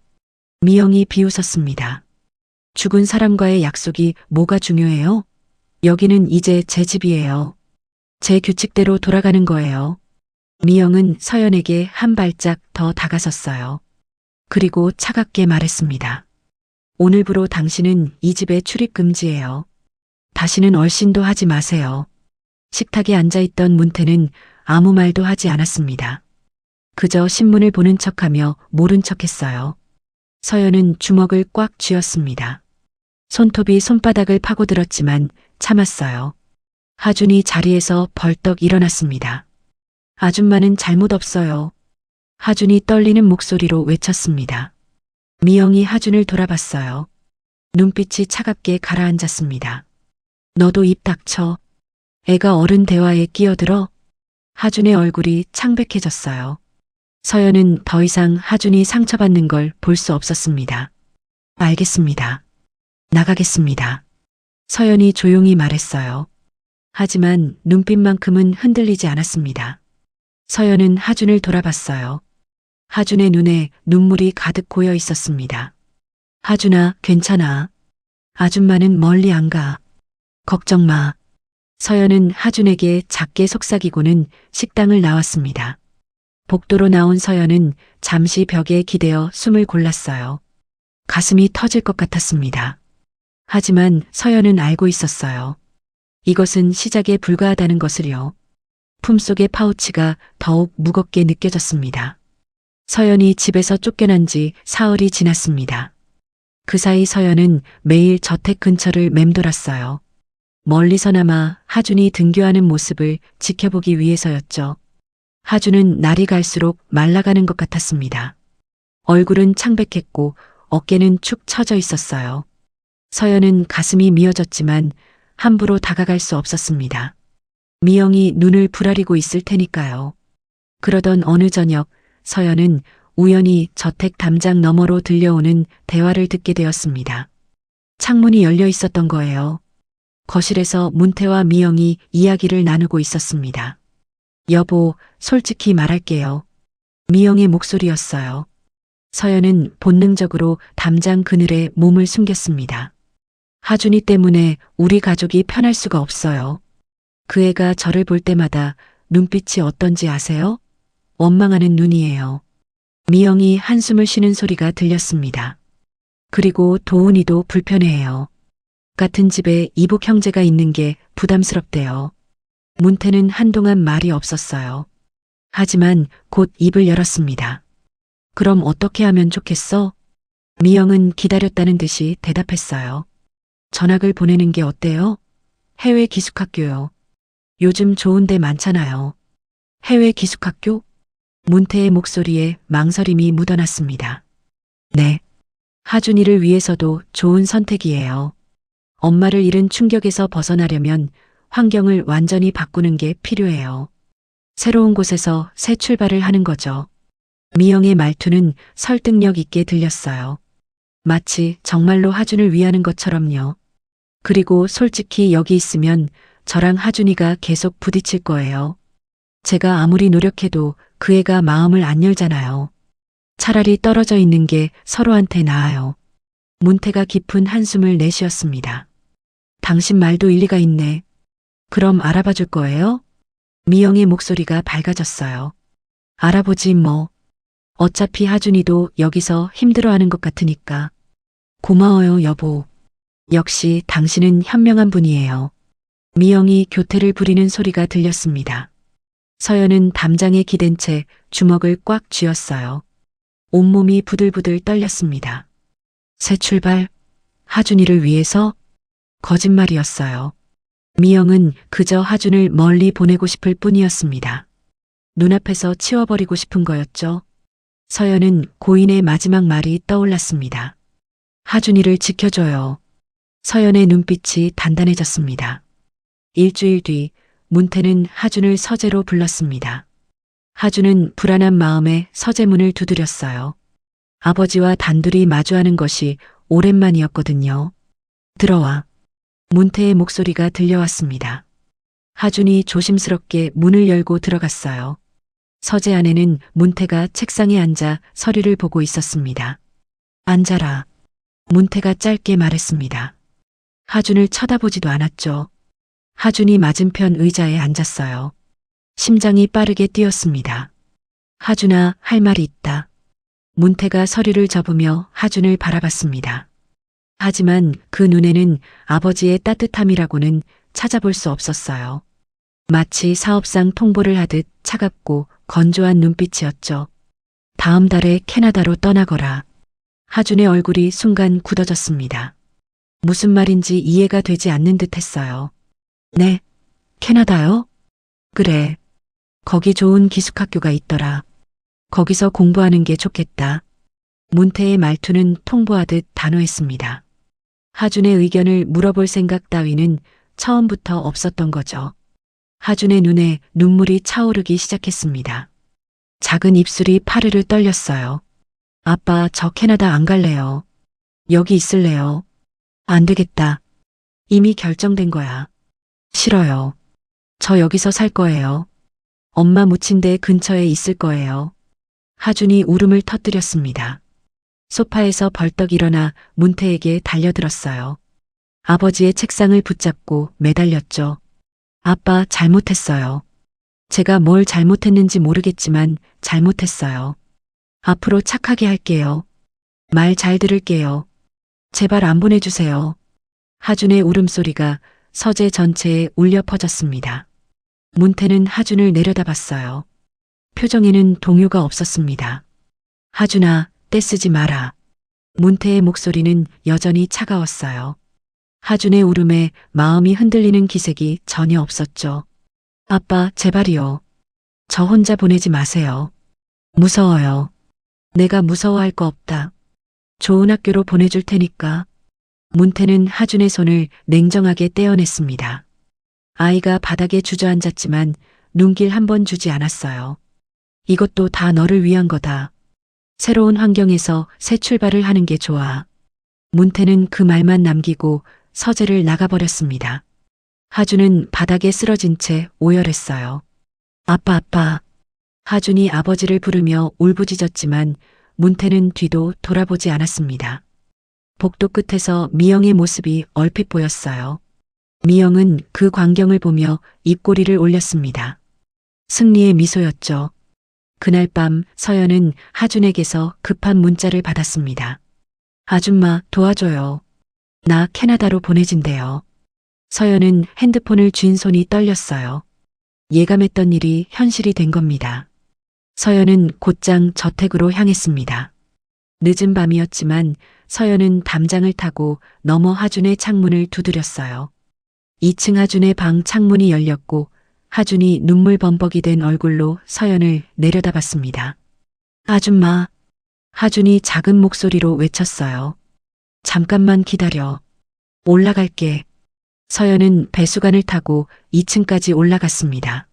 미영이 비웃었습니다. 죽은 사람과의 약속이 뭐가 중요해요? 여기는 이제 제 집이에요. 제 규칙대로 돌아가는 거예요. 미영은 서연에게 한 발짝 더 다가섰어요. 그리고 차갑게 말했습니다. 오늘부로 당신은 이 집에 출입 금지예요. 다시는 얼씬도 하지 마세요. 식탁에 앉아있던 문태는 아무 말도 하지 않았습니다. 그저 신문을 보는 척하며 모른 척했어요. 서연은 주먹을 꽉 쥐었습니다. 손톱이 손바닥을 파고들었지만 참았어요. 하준이 자리에서 벌떡 일어났습니다. 아줌마는 잘못 없어요. 하준이 떨리는 목소리로 외쳤습니다. 미영이 하준을 돌아봤어요. 눈빛이 차갑게 가라앉았습니다. 너도 입 닥쳐. 애가 어른 대화에 끼어들어? 하준의 얼굴이 창백해졌어요. 서연은 더 이상 하준이 상처받는 걸 볼 수 없었습니다. 알겠습니다. 나가겠습니다. 서연이 조용히 말했어요. 하지만 눈빛만큼은 흔들리지 않았습니다. 서연은 하준을 돌아봤어요. 하준의 눈에 눈물이 가득 고여 있었습니다. 하준아, 괜찮아. 아줌마는 멀리 안 가. 걱정 마. 서연은 하준에게 작게 속삭이고는 식당을 나왔습니다. 복도로 나온 서연은 잠시 벽에 기대어 숨을 골랐어요. 가슴이 터질 것 같았습니다. 하지만 서연은 알고 있었어요. 이것은 시작에 불과하다는 것을요. 품속의 파우치가 더욱 무겁게 느껴졌습니다. 서연이 집에서 쫓겨난 지 사흘이 지났습니다. 그 사이 서연은 매일 저택 근처를 맴돌았어요. 멀리서나마 하준이 등교하는 모습을 지켜보기 위해서였죠. 하준은 날이 갈수록 말라가는 것 같았습니다. 얼굴은 창백했고 어깨는 축 처져 있었어요. 서연은 가슴이 미어졌지만 함부로 다가갈 수 없었습니다. 미영이 눈을 부라리고 있을 테니까요. 그러던 어느 저녁 서연은 우연히 저택 담장 너머로 들려오는 대화를 듣게 되었습니다. 창문이 열려 있었던 거예요. 거실에서 문태와 미영이 이야기를 나누고 있었습니다. 여보, 솔직히 말할게요. 미영의 목소리였어요. 서연은 본능적으로 담장 그늘에 몸을 숨겼습니다. 하준이 때문에 우리 가족이 편할 수가 없어요. 그 애가 저를 볼 때마다 눈빛이 어떤지 아세요? 원망하는 눈이에요. 미영이 한숨을 쉬는 소리가 들렸습니다. 그리고 도훈이도 불편해해요. 같은 집에 이복 형제가 있는 게 부담스럽대요. 문태는 한동안 말이 없었어요. 하지만 곧 입을 열었습니다. 그럼 어떻게 하면 좋겠어? 미영은 기다렸다는 듯이 대답했어요. 전학을 보내는 게 어때요? 해외 기숙학교요. 요즘 좋은 데 많잖아요. 해외 기숙학교? 문태의 목소리에 망설임이 묻어났습니다. 네. 하준이를 위해서도 좋은 선택이에요. 엄마를 잃은 충격에서 벗어나려면 환경을 완전히 바꾸는 게 필요해요. 새로운 곳에서 새 출발을 하는 거죠. 미영의 말투는 설득력 있게 들렸어요. 마치 정말로 하준을 위하는 것처럼요. 그리고 솔직히 여기 있으면 저랑 하준이가 계속 부딪힐 거예요. 제가 아무리 노력해도 그 애가 마음을 안 열잖아요. 차라리 떨어져 있는 게 서로한테 나아요. 문태가 깊은 한숨을 내쉬었습니다. 당신 말도 일리가 있네. 그럼 알아봐 줄 거예요? 미영의 목소리가 밝아졌어요. 알아보지 뭐. 어차피 하준이도 여기서 힘들어하는 것 같으니까. 고마워요, 여보. 역시 당신은 현명한 분이에요. 미영이 교태를 부리는 소리가 들렸습니다. 서연은 담장에 기댄 채 주먹을 꽉 쥐었어요. 온몸이 부들부들 떨렸습니다. 새 출발? 하준이를 위해서? 거짓말이었어요. 미영은 그저 하준을 멀리 보내고 싶을 뿐이었습니다. 눈앞에서 치워버리고 싶은 거였죠. 서연은 고인의 마지막 말이 떠올랐습니다. 하준이를 지켜줘요. 서연의 눈빛이 단단해졌습니다. 일주일 뒤 문태는 하준을 서재로 불렀습니다. 하준은 불안한 마음에 서재 문을 두드렸어요. 아버지와 단둘이 마주하는 것이 오랜만이었거든요. 들어와. 문태의 목소리가 들려왔습니다. 하준이 조심스럽게 문을 열고 들어갔어요. 서재 안에는 문태가 책상에 앉아 서류를 보고 있었습니다. 앉아라. 문태가 짧게 말했습니다. 하준을 쳐다보지도 않았죠. 하준이 맞은편 의자에 앉았어요. 심장이 빠르게 뛰었습니다. 하준아, 할 말이 있다. 문태가 서류를 접으며 하준을 바라봤습니다. 하지만 그 눈에는 아버지의 따뜻함이라고는 찾아볼 수 없었어요. 마치 사업상 통보를 하듯 차갑고 건조한 눈빛이었죠. 다음 달에 캐나다로 떠나거라. 하준의 얼굴이 순간 굳어졌습니다. 무슨 말인지 이해가 되지 않는 듯 했어요. 네, 캐나다요? 그래. 거기 좋은 기숙학교가 있더라. 거기서 공부하는 게 좋겠다. 문태의 말투는 통보하듯 단호했습니다. 하준의 의견을 물어볼 생각 따위는 처음부터 없었던 거죠. 하준의 눈에 눈물이 차오르기 시작했습니다. 작은 입술이 파르르 떨렸어요. 아빠, 저 캐나다 안 갈래요. 여기 있을래요. 안 되겠다. 이미 결정된 거야. 싫어요. 저 여기서 살 거예요. 엄마 묻힌 데 근처에 있을 거예요. 하준이 울음을 터뜨렸습니다. 소파에서 벌떡 일어나 문태에게 달려들었어요. 아버지의 책상을 붙잡고 매달렸죠. 아빠, 잘못했어요. 제가 뭘 잘못했는지 모르겠지만 잘못했어요. 앞으로 착하게 할게요. 말 잘 들을게요. 제발 안 보내주세요. 하준의 울음소리가 서재 전체에 울려 퍼졌습니다. 문태는 하준을 내려다봤어요. 표정에는 동요가 없었습니다. 하준아, 떼쓰지 마라. 문태의 목소리는 여전히 차가웠어요. 하준의 울음에 마음이 흔들리는 기색이 전혀 없었죠. 아빠, 제발이요. 저 혼자 보내지 마세요. 무서워요. 내가 무서워할 거 없다. 좋은 학교로 보내줄 테니까. 문태는 하준의 손을 냉정하게 떼어냈습니다. 아이가 바닥에 주저앉았지만 눈길 한 번 주지 않았어요. 이것도 다 너를 위한 거다. 새로운 환경에서 새 출발을 하는 게 좋아. 문태는 그 말만 남기고 서재를 나가버렸습니다. 하준은 바닥에 쓰러진 채 오열했어요. 아빠, 아빠. 하준이 아버지를 부르며 울부짖었지만 문태는 뒤도 돌아보지 않았습니다. 복도 끝에서 미영의 모습이 얼핏 보였어요. 미영은 그 광경을 보며 입꼬리를 올렸습니다. 승리의 미소였죠. 그날 밤 서연은 하준에게서 급한 문자를 받았습니다. 아줌마 도와줘요. 나 캐나다로 보내진대요. 서연은 핸드폰을 쥔 손이 떨렸어요. 예감했던 일이 현실이 된 겁니다. 서연은 곧장 저택으로 향했습니다. 늦은 밤이었지만 서연은 담장을 타고 너머 하준의 창문을 두드렸어요. 2층 하준의 방 창문이 열렸고 하준이 눈물 범벅이 된 얼굴로 서연을 내려다봤습니다. 아줌마. 하준이 작은 목소리로 외쳤어요. 잠깐만 기다려. 올라갈게. 서연은 배수관을 타고 2층까지 올라갔습니다.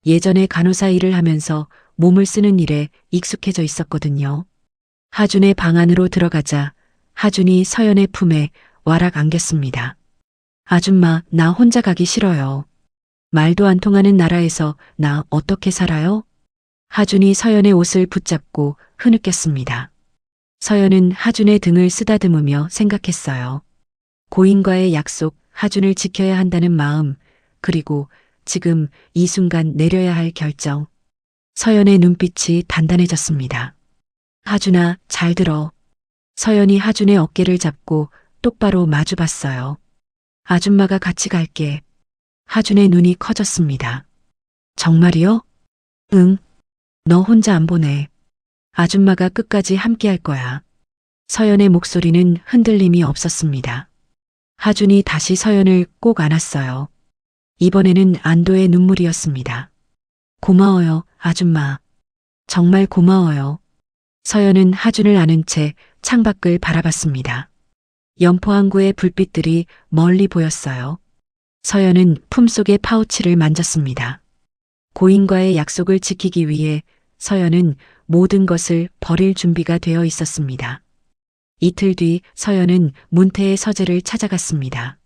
예전에 간호사 일을 하면서 몸을 쓰는 일에 익숙해져 있었거든요. 하준의 방 안으로 들어가자 하준이 서연의 품에 와락 안겼습니다. 아줌마, 나 혼자 가기 싫어요. 말도 안 통하는 나라에서 나 어떻게 살아요? 하준이 서연의 옷을 붙잡고 흐느꼈습니다. 서연은 하준의 등을 쓰다듬으며 생각했어요. 고인과의 약속, 하준을 지켜야 한다는 마음, 그리고 지금 이 순간 내려야 할 결정. 서연의 눈빛이 단단해졌습니다. 하준아, 잘 들어. 서연이 하준의 어깨를 잡고 똑바로 마주봤어요. 아줌마가 같이 갈게. 하준의 눈이 커졌습니다. 정말이요? 응. 너 혼자 안 보내. 아줌마가 끝까지 함께 할 거야. 서연의 목소리는 흔들림이 없었습니다. 하준이 다시 서연을 꼭 안았어요. 이번에는 안도의 눈물이었습니다. 고마워요, 아줌마. 정말 고마워요. 서연은 하준을 안은 채 창밖을 바라봤습니다. 연포항구의 불빛들이 멀리 보였어요. 서연은 품속의 파우치를 만졌습니다. 고인과의 약속을 지키기 위해 서연은 모든 것을 버릴 준비가 되어 있었습니다. 이틀 뒤 서연은 문태의 서재를 찾아갔습니다.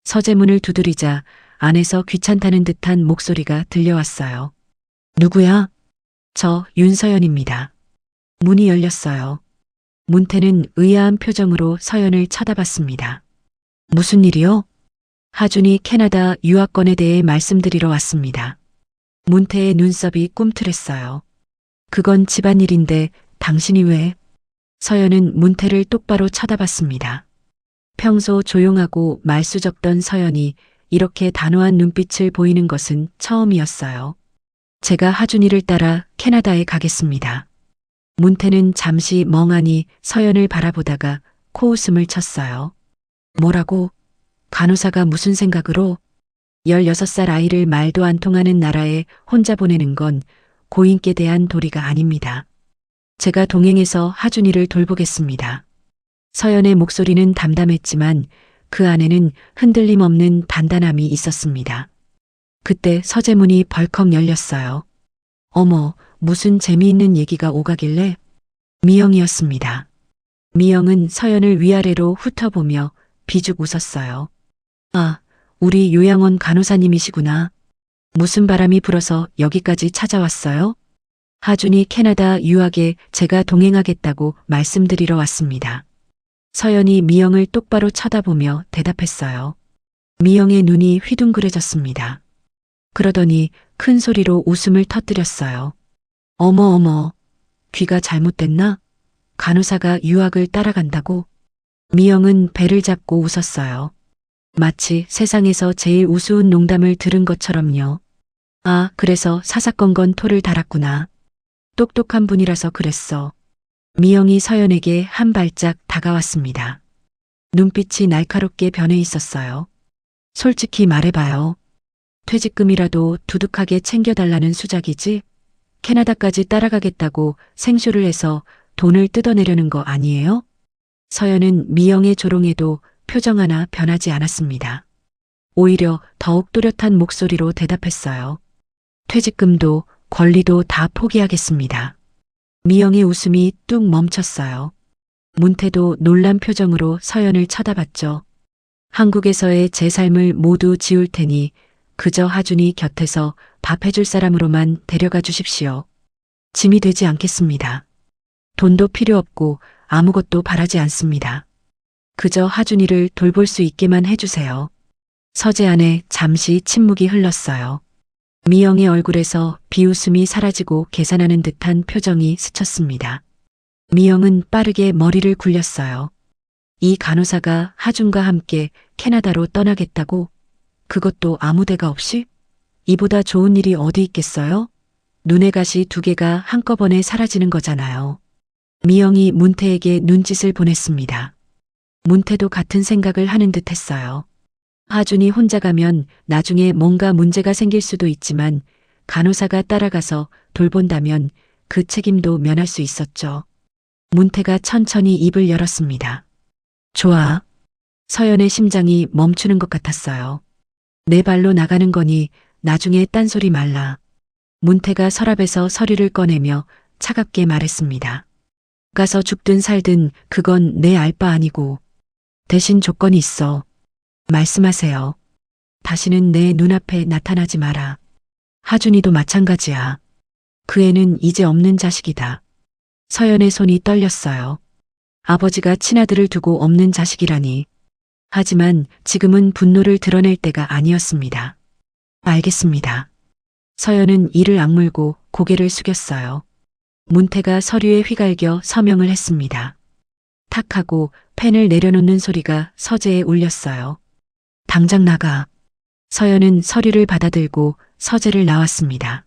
서재문을 두드리자 안에서 귀찮다는 듯한 목소리가 들려왔어요. 누구야? 저 윤서연입니다. 문이 열렸어요. 문태는 의아한 표정으로 서연을 쳐다봤습니다. 무슨 일이요? 하준이 캐나다 유학권에 대해 말씀드리러 왔습니다. 문태의 눈썹이 꿈틀했어요. 그건 집안일인데 당신이 왜? 서연은 문태를 똑바로 쳐다봤습니다. 평소 조용하고 말수 적던 서연이 이렇게 단호한 눈빛을 보이는 것은 처음이었어요. 제가 하준이를 따라 캐나다에 가겠습니다. 문태는 잠시 멍하니 서연을 바라보다가 코웃음을 쳤어요. 뭐라고? 간호사가 무슨 생각으로? 16살 아이를 말도 안 통하는 나라에 혼자 보내는 건 고인께 대한 도리가 아닙니다. 제가 동행해서 하준이를 돌보겠습니다. 서연의 목소리는 담담했지만 그 안에는 흔들림 없는 단단함이 있었습니다. 그때 서재문이 벌컥 열렸어요. 어머, 무슨 재미있는 얘기가 오가길래? 미영이었습니다. 미영은 서연을 위아래로 훑어보며 비죽 웃었어요. 아, 우리 요양원 간호사님이시구나. 무슨 바람이 불어서 여기까지 찾아왔어요? 하준이 캐나다 유학에 제가 동행하겠다고 말씀드리러 왔습니다. 서연이 미영을 똑바로 쳐다보며 대답했어요. 미영의 눈이 휘둥그레졌습니다. 그러더니 큰 소리로 웃음을 터뜨렸어요. 어머 어머, 귀가 잘못됐나? 간호사가 유학을 따라간다고? 미영은 배를 잡고 웃었어요. 마치 세상에서 제일 우스운 농담을 들은 것처럼요. 아, 그래서 사사건건 토를 달았구나. 똑똑한 분이라서 그랬어. 미영이 서연에게 한 발짝 다가왔습니다. 눈빛이 날카롭게 변해 있었어요. 솔직히 말해봐요. 퇴직금이라도 두둑하게 챙겨달라는 수작이지? 캐나다까지 따라가겠다고 생쇼를 해서 돈을 뜯어내려는 거 아니에요? 서연은 미영의 조롱에도 표정 하나 변하지 않았습니다. 오히려 더욱 또렷한 목소리로 대답했어요. 퇴직금도 권리도 다 포기하겠습니다. 미영의 웃음이 뚝 멈췄어요. 문태도 놀란 표정으로 서연을 쳐다봤죠. 한국에서의 제 삶을 모두 지울 테니 그저 하준이 곁에서 밥 해줄 사람으로만 데려가 주십시오. 짐이 되지 않겠습니다. 돈도 필요 없고 아무것도 바라지 않습니다. 그저 하준이를 돌볼 수 있게만 해주세요. 서재 안에 잠시 침묵이 흘렀어요. 미영의 얼굴에서 비웃음이 사라지고 계산하는 듯한 표정이 스쳤습니다. 미영은 빠르게 머리를 굴렸어요. 이 간호사가 하준과 함께 캐나다로 떠나겠다고? 그것도 아무 데가 없이? 이보다 좋은 일이 어디 있겠어요? 눈의 가시 두 개가 한꺼번에 사라지는 거잖아요. 미영이 문태에게 눈짓을 보냈습니다. 문태도 같은 생각을 하는 듯 했어요. 하준이 혼자 가면 나중에 뭔가 문제가 생길 수도 있지만 간호사가 따라가서 돌본다면 그 책임도 면할 수 있었죠. 문태가 천천히 입을 열었습니다. 좋아. 서연의 심장이 멈추는 것 같았어요. 내 발로 나가는 거니 나중에 딴소리 말라. 문태가 서랍에서 서류를 꺼내며 차갑게 말했습니다. 가서 죽든 살든 그건 내 알 바 아니고 대신 조건이 있어. 말씀하세요. 다시는 내 눈앞에 나타나지 마라. 하준이도 마찬가지야. 그 애는 이제 없는 자식이다. 서연의 손이 떨렸어요. 아버지가 친아들을 두고 없는 자식이라니. 하지만 지금은 분노를 드러낼 때가 아니었습니다. 알겠습니다. 서연은 이를 악물고 고개를 숙였어요. 문태가 서류에 휘갈겨 서명을 했습니다. 탁 하고 펜을 내려놓는 소리가 서재에 울렸어요. 당장 나가. 서연은 서류를 받아들고 서재를 나왔습니다.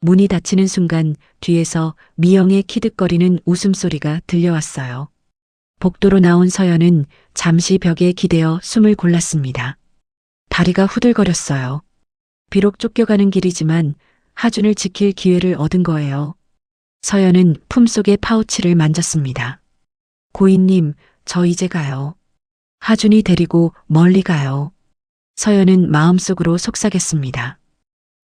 문이 닫히는 순간 뒤에서 미영의 키득거리는 웃음소리가 들려왔어요. 복도로 나온 서연은 잠시 벽에 기대어 숨을 골랐습니다. 다리가 후들거렸어요. 비록 쫓겨가는 길이지만 하준을 지킬 기회를 얻은 거예요. 서연은 품속의 파우치를 만졌습니다. 고인님, 저 이제 가요. 하준이 데리고 멀리 가요. 서연은 마음속으로 속삭였습니다.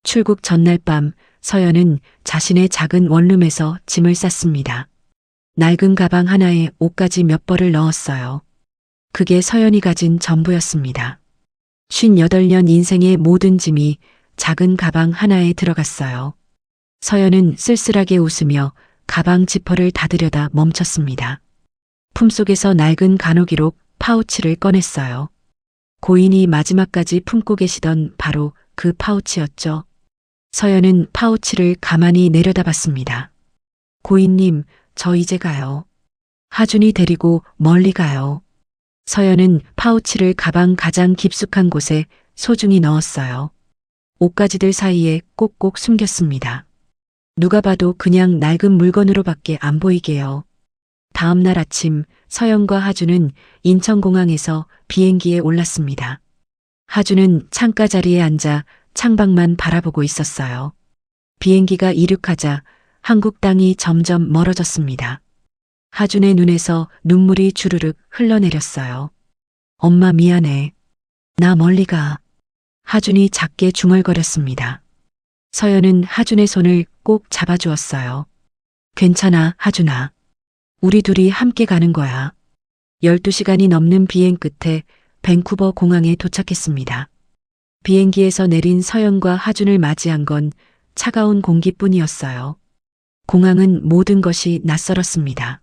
출국 전날 밤 서연은 자신의 작은 원룸에서 짐을 쌌습니다. 낡은 가방 하나에 옷까지 몇 벌을 넣었어요. 그게 서연이 가진 전부였습니다. 58년 인생의 모든 짐이 작은 가방 하나에 들어갔어요. 서연은 쓸쓸하게 웃으며 가방 지퍼를 닫으려다 멈췄습니다. 품속에서 낡은 간호기록 파우치를 꺼냈어요. 고인이 마지막까지 품고 계시던 바로 그 파우치였죠. 서연은 파우치를 가만히 내려다봤습니다. 고인님, 저 이제 가요. 하준이 데리고 멀리 가요. 서연은 파우치를 가방 가장 깊숙한 곳에 소중히 넣었어요. 옷가지들 사이에 꼭꼭 숨겼습니다. 누가 봐도 그냥 낡은 물건으로밖에 안 보이게요. 다음 날 아침 서연과 하준은 인천공항에서 비행기에 올랐습니다. 하준은 창가 자리에 앉아 창밖만 바라보고 있었어요. 비행기가 이륙하자 한국 땅이 점점 멀어졌습니다. 하준의 눈에서 눈물이 주르륵 흘러내렸어요. 엄마 미안해. 나 멀리 가. 하준이 작게 중얼거렸습니다. 서연은 하준의 손을 꼭 잡아주었어요. 괜찮아, 하준아. 우리 둘이 함께 가는 거야. 12시간이 넘는 비행 끝에 밴쿠버 공항에 도착했습니다. 비행기에서 내린 서연과 하준을 맞이한 건 차가운 공기뿐이었어요. 공항은 모든 것이 낯설었습니다.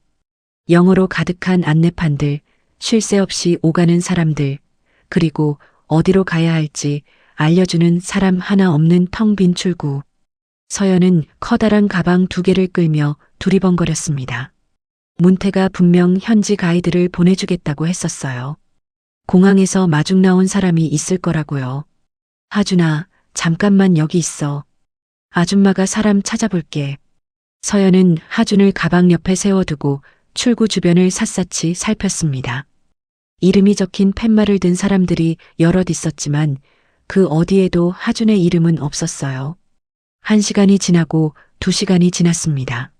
영어로 가득한 안내판들, 쉴 새 없이 오가는 사람들, 그리고 어디로 가야 할지 알려주는 사람 하나 없는 텅 빈 출구. 서연은 커다란 가방 2개를 끌며 두리번거렸습니다. 문태가 분명 현지 가이드를 보내주겠다고 했었어요. 공항에서 마중 나온 사람이 있을 거라고요. 하준아, 잠깐만 여기 있어. 아줌마가 사람 찾아볼게. 서연은 하준을 가방 옆에 세워두고 출구 주변을 샅샅이 살폈습니다. 이름이 적힌 팻말을 든 사람들이 여럿 있었지만 그 어디에도 하준의 이름은 없었어요. 1시간이 지나고 2시간이 지났습니다.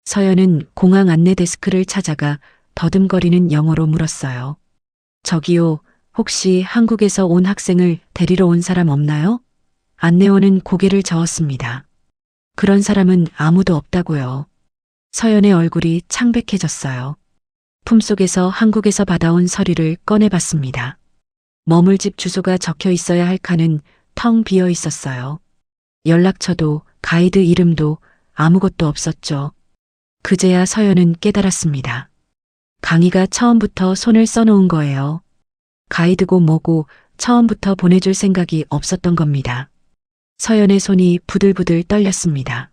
서연은 공항 안내 데스크를 찾아가 더듬거리는 영어로 물었어요. 저기요, 혹시 한국에서 온 학생을 데리러 온 사람 없나요? 안내원은 고개를 저었습니다. 그런 사람은 아무도 없다고요. 서연의 얼굴이 창백해졌어요. 품속에서 한국에서 받아온 서류를 꺼내봤습니다. 머물 집 주소가 적혀 있어야 할 칸은 텅 비어 있었어요. 연락처도 가이드 이름도 아무것도 없었죠. 그제야 서연은 깨달았습니다. 강희가 처음부터 손을 써놓은 거예요. 가이드고 뭐고 처음부터 보내줄 생각이 없었던 겁니다. 서연의 손이 부들부들 떨렸습니다.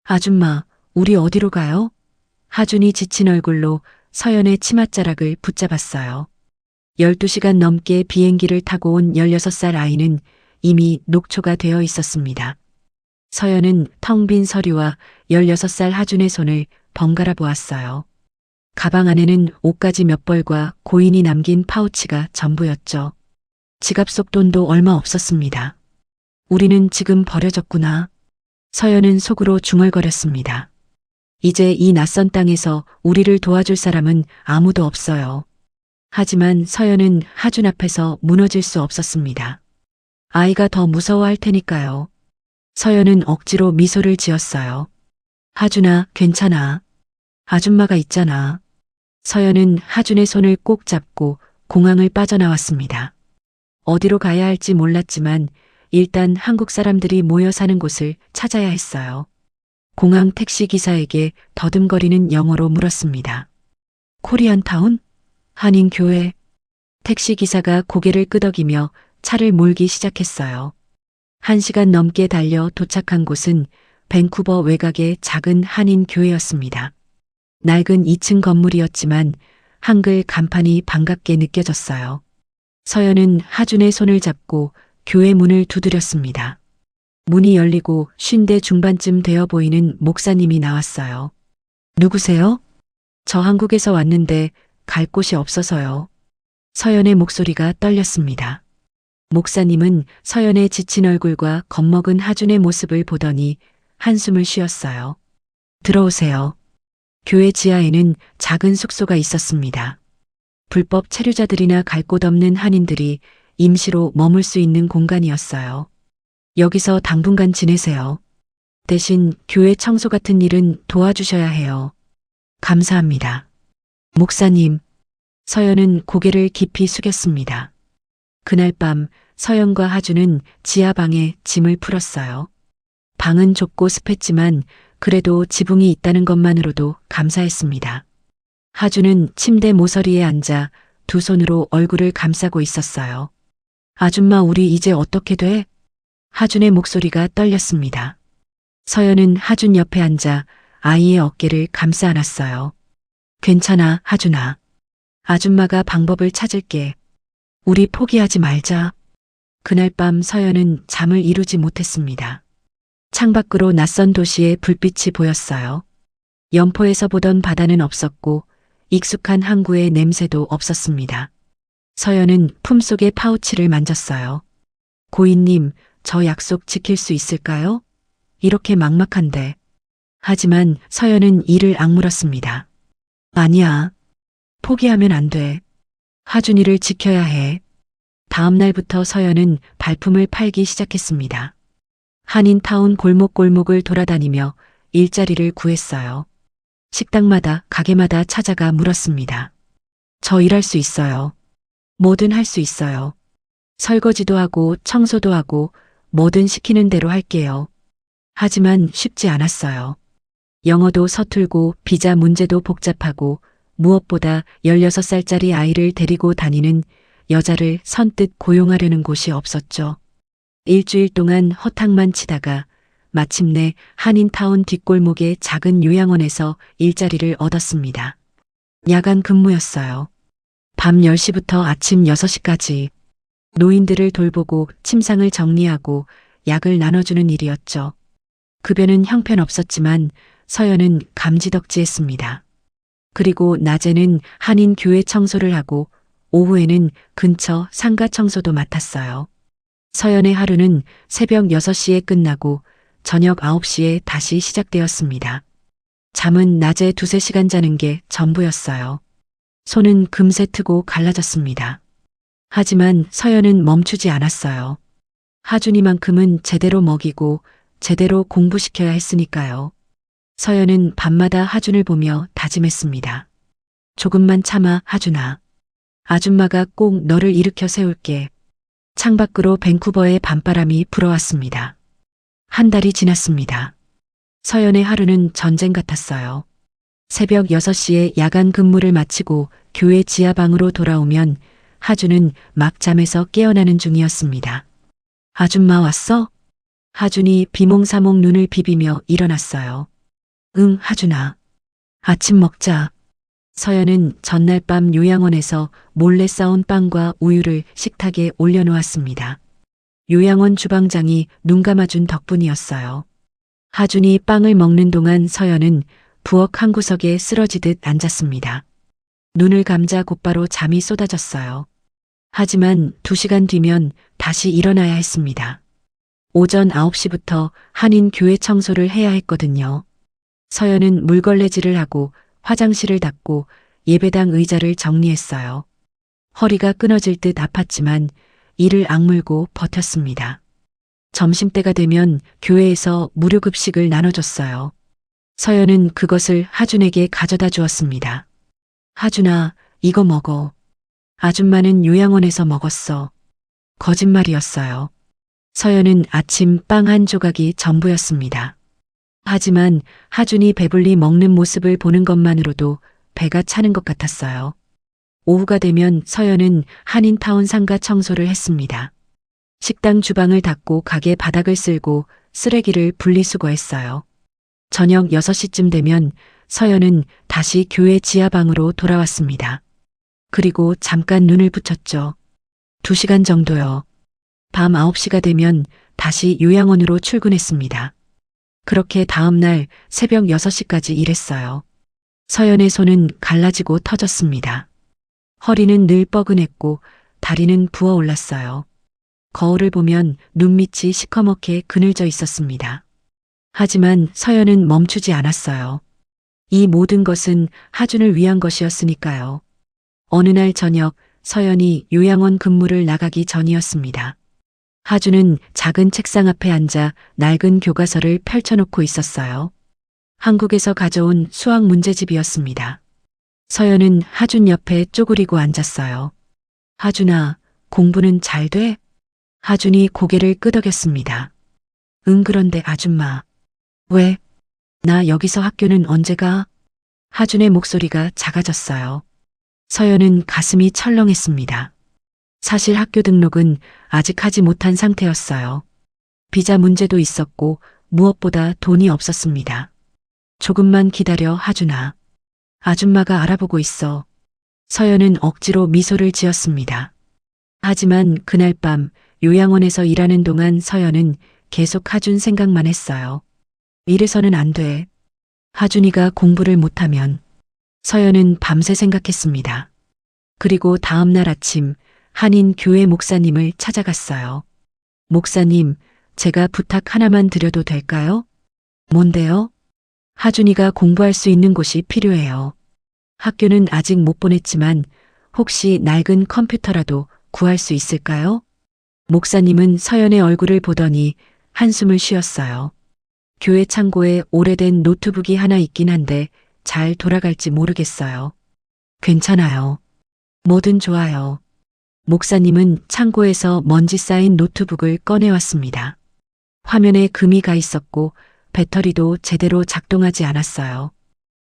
아줌마, 우리 어디로 가요? 하준이 지친 얼굴로 서연의 치맛자락을 붙잡았어요. 12시간 넘게 비행기를 타고 온 16살 아이는 이미 녹초가 되어 있었습니다. 서연은 텅 빈 서류와 16살 하준의 손을 번갈아 보았어요. 가방 안에는 옷가지 몇 벌과 고인이 남긴 파우치가 전부였죠. 지갑 속 돈도 얼마 없었습니다. 우리는 지금 버려졌구나. 서연은 속으로 중얼거렸습니다. 이제 이 낯선 땅에서 우리를 도와줄 사람은 아무도 없어요. 하지만 서연은 하준 앞에서 무너질 수 없었습니다. 아이가 더 무서워할 테니까요. 서연은 억지로 미소를 지었어요. 하준아, 괜찮아. 아줌마가 있잖아. 서연은 하준의 손을 꼭 잡고 공항을 빠져나왔습니다. 어디로 가야 할지 몰랐지만 일단 한국 사람들이 모여 사는 곳을 찾아야 했어요. 공항 택시 기사에게 더듬거리는 영어로 물었습니다. 코리안타운? 한인교회? 택시 기사가 고개를 끄덕이며 차를 몰기 시작했어요. 1시간 넘게 달려 도착한 곳은 밴쿠버 외곽의 작은 한인교회였습니다. 낡은 2층 건물이었지만 한글 간판이 반갑게 느껴졌어요. 서연은 하준의 손을 잡고 교회 문을 두드렸습니다. 문이 열리고 50대 중반쯤 되어 보이는 목사님이 나왔어요. 누구세요? 저 한국에서 왔는데 갈 곳이 없어서요. 서연의 목소리가 떨렸습니다. 목사님은 서연의 지친 얼굴과 겁먹은 하준의 모습을 보더니 한숨을 쉬었어요. 들어오세요. 교회 지하에는 작은 숙소가 있었습니다. 불법 체류자들이나 갈 곳 없는 한인들이 임시로 머물 수 있는 공간이었어요. 여기서 당분간 지내세요. 대신 교회 청소 같은 일은 도와주셔야 해요. 감사합니다. 목사님, 서연은 고개를 깊이 숙였습니다. 그날 밤 서연과 하준은 지하방에 짐을 풀었어요. 방은 좁고 습했지만 그래도 지붕이 있다는 것만으로도 감사했습니다. 하준은 침대 모서리에 앉아 두 손으로 얼굴을 감싸고 있었어요. 아줌마, 우리 이제 어떻게 돼? 하준의 목소리가 떨렸습니다. 서연은 하준 옆에 앉아 아이의 어깨를 감싸 안았어요. 괜찮아, 하준아. 아줌마가 방법을 찾을게. 우리 포기하지 말자. 그날 밤 서연은 잠을 이루지 못했습니다. 창밖으로 낯선 도시의 불빛이 보였어요. 연포에서 보던 바다는 없었고 익숙한 항구의 냄새도 없었습니다. 서연은 품속의 파우치를 만졌어요. 고인님, 저 약속 지킬 수 있을까요? 이렇게 막막한데. 하지만 서연은 이를 악물었습니다. 아니야. 포기하면 안 돼. 하준이를 지켜야 해. 다음 날부터 서연은 발품을 팔기 시작했습니다. 한인타운 골목골목을 돌아다니며 일자리를 구했어요. 식당마다 가게마다 찾아가 물었습니다. 저 일할 수 있어요. 뭐든 할 수 있어요. 설거지도 하고 청소도 하고 뭐든 시키는 대로 할게요. 하지만 쉽지 않았어요. 영어도 서툴고 비자 문제도 복잡하고 무엇보다 16살짜리 아이를 데리고 다니는 여자를 선뜻 고용하려는 곳이 없었죠. 일주일 동안 허탕만 치다가 마침내 한인타운 뒷골목의 작은 요양원에서 일자리를 얻었습니다. 야간 근무였어요. 밤 10시부터 아침 6시까지 노인들을 돌보고 침상을 정리하고 약을 나눠주는 일이었죠. 급여는 형편없었지만 서연은 감지덕지했습니다. 그리고 낮에는 한인 교회 청소를 하고 오후에는 근처 상가 청소도 맡았어요. 서연의 하루는 새벽 6시에 끝나고 저녁 9시에 다시 시작되었습니다. 잠은 낮에 2~3시간 자는 게 전부였어요. 손은 금세 트고 갈라졌습니다. 하지만 서연은 멈추지 않았어요. 하준이만큼은 제대로 먹이고 제대로 공부시켜야 했으니까요. 서연은 밤마다 하준을 보며 다짐했습니다. 조금만 참아, 하준아. 아줌마가 꼭 너를 일으켜 세울게. 창밖으로 밴쿠버의 밤바람이 불어왔습니다. 한 달이 지났습니다. 서연의 하루는 전쟁 같았어요. 새벽 6시에 야간 근무를 마치고 교회 지하방으로 돌아오면 하준은 막 잠에서 깨어나는 중이었습니다. 아줌마 왔어? 하준이 비몽사몽 눈을 비비며 일어났어요. 응, 하준아. 아침 먹자. 서연은 전날 밤 요양원에서 몰래 싸온 빵과 우유를 식탁에 올려놓았습니다. 요양원 주방장이 눈 감아준 덕분이었어요. 하준이 빵을 먹는 동안 서연은 부엌 한 구석에 쓰러지듯 앉았습니다. 눈을 감자 곧바로 잠이 쏟아졌어요. 하지만 2시간 뒤면 다시 일어나야 했습니다. 오전 9시부터 한인 교회 청소를 해야 했거든요. 서연은 물걸레질을 하고 화장실을 닦고 예배당 의자를 정리했어요. 허리가 끊어질 듯 아팠지만 이를 악물고 버텼습니다. 점심때가 되면 교회에서 무료 급식을 나눠줬어요. 서연은 그것을 하준에게 가져다 주었습니다. 하준아, 이거 먹어. 아줌마는 요양원에서 먹었어. 거짓말이었어요. 서연은 아침 빵 한 조각이 전부였습니다. 하지만 하준이 배불리 먹는 모습을 보는 것만으로도 배가 차는 것 같았어요. 오후가 되면 서연은 한인타운 상가 청소를 했습니다. 식당 주방을 닦고 가게 바닥을 쓸고 쓰레기를 분리수거했어요. 저녁 6시쯤 되면 서연은 다시 교회 지하방으로 돌아왔습니다. 그리고 잠깐 눈을 붙였죠. 2시간 정도요. 밤 9시가 되면 다시 요양원으로 출근했습니다. 그렇게 다음날 새벽 6시까지 일했어요. 서연의 손은 갈라지고 터졌습니다. 허리는 늘 뻐근했고 다리는 부어올랐어요. 거울을 보면 눈밑이 시커멓게 그늘져 있었습니다. 하지만 서연은 멈추지 않았어요. 이 모든 것은 하준을 위한 것이었으니까요. 어느 날 저녁 서연이 요양원 근무를 나가기 전이었습니다. 하준은 작은 책상 앞에 앉아 낡은 교과서를 펼쳐놓고 있었어요. 한국에서 가져온 수학 문제집이었습니다. 서연은 하준 옆에 쪼그리고 앉았어요. 하준아, 공부는 잘 돼? 하준이 고개를 끄덕였습니다. 응, 그런데 아줌마. 왜? 나 여기서 학교는 언제 가? 하준의 목소리가 작아졌어요. 서연은 가슴이 철렁했습니다. 사실 학교 등록은 아직 하지 못한 상태였어요. 비자 문제도 있었고 무엇보다 돈이 없었습니다. 조금만 기다려, 하준아. 아줌마가 알아보고 있어. 서연은 억지로 미소를 지었습니다. 하지만 그날 밤 요양원에서 일하는 동안 서연은 계속 하준 생각만 했어요. 이래서는 안 돼. 하준이가 공부를 못하면. 서연은 밤새 생각했습니다. 그리고 다음 날 아침 한인 교회 목사님을 찾아갔어요. 목사님, 제가 부탁 하나만 드려도 될까요? 뭔데요? 하준이가 공부할 수 있는 곳이 필요해요. 학교는 아직 못 보냈지만 혹시 낡은 컴퓨터라도 구할 수 있을까요? 목사님은 서연의 얼굴을 보더니 한숨을 쉬었어요. 교회 창고에 오래된 노트북이 하나 있긴 한데 잘 돌아갈지 모르겠어요. 괜찮아요. 뭐든 좋아요. 목사님은 창고에서 먼지 쌓인 노트북을 꺼내왔습니다. 화면에 금이 가 있었고 배터리도 제대로 작동하지 않았어요.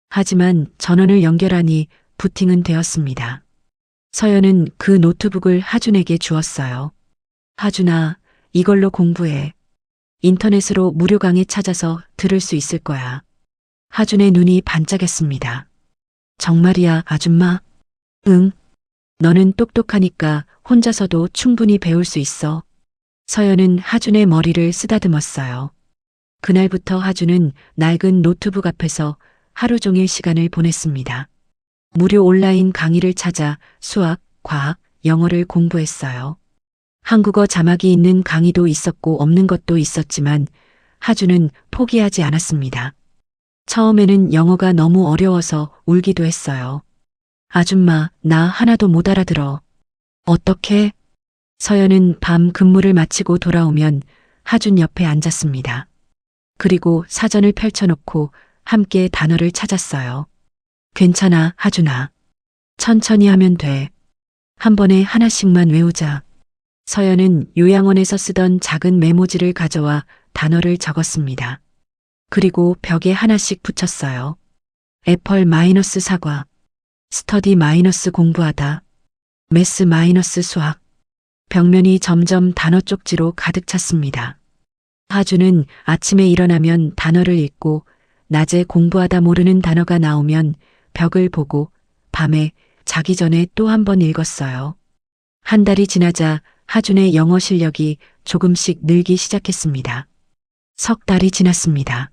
하지만 전원을 연결하니 부팅은 되었습니다. 서연은 그 노트북을 하준에게 주었어요. 하준아, 이걸로 공부해. 인터넷으로 무료 강의 찾아서 들을 수 있을 거야. 하준의 눈이 반짝였습니다. 정말이야, 아줌마? 응. 너는 똑똑하니까 혼자서도 충분히 배울 수 있어. 서연은 하준의 머리를 쓰다듬었어요. 그날부터 하준은 낡은 노트북 앞에서 하루 종일 시간을 보냈습니다. 무료 온라인 강의를 찾아 수학, 과학, 영어를 공부했어요. 한국어 자막이 있는 강의도 있었고 없는 것도 있었지만 하준은 포기하지 않았습니다. 처음에는 영어가 너무 어려워서 울기도 했어요. 아줌마, 나 하나도 못 알아들어. 어떻게? 서연은 밤 근무를 마치고 돌아오면 하준 옆에 앉았습니다. 그리고 사전을 펼쳐놓고 함께 단어를 찾았어요. 괜찮아, 하준아. 천천히 하면 돼. 한 번에 하나씩만 외우자. 서연은 요양원에서 쓰던 작은 메모지를 가져와 단어를 적었습니다. 그리고 벽에 하나씩 붙였어요. 애펄 마이너스 사과, 스터디 마이너스 공부하다, 매스 마이너스 수학. 벽면이 점점 단어 쪽지로 가득 찼습니다. 하주는 아침에 일어나면 단어를 읽고 낮에 공부하다 모르는 단어가 나오면 벽을 보고 밤에 자기 전에 또 한 번 읽었어요. 한 달이 지나자 하준의 영어 실력이 조금씩 늘기 시작했습니다. 석 달이 지났습니다.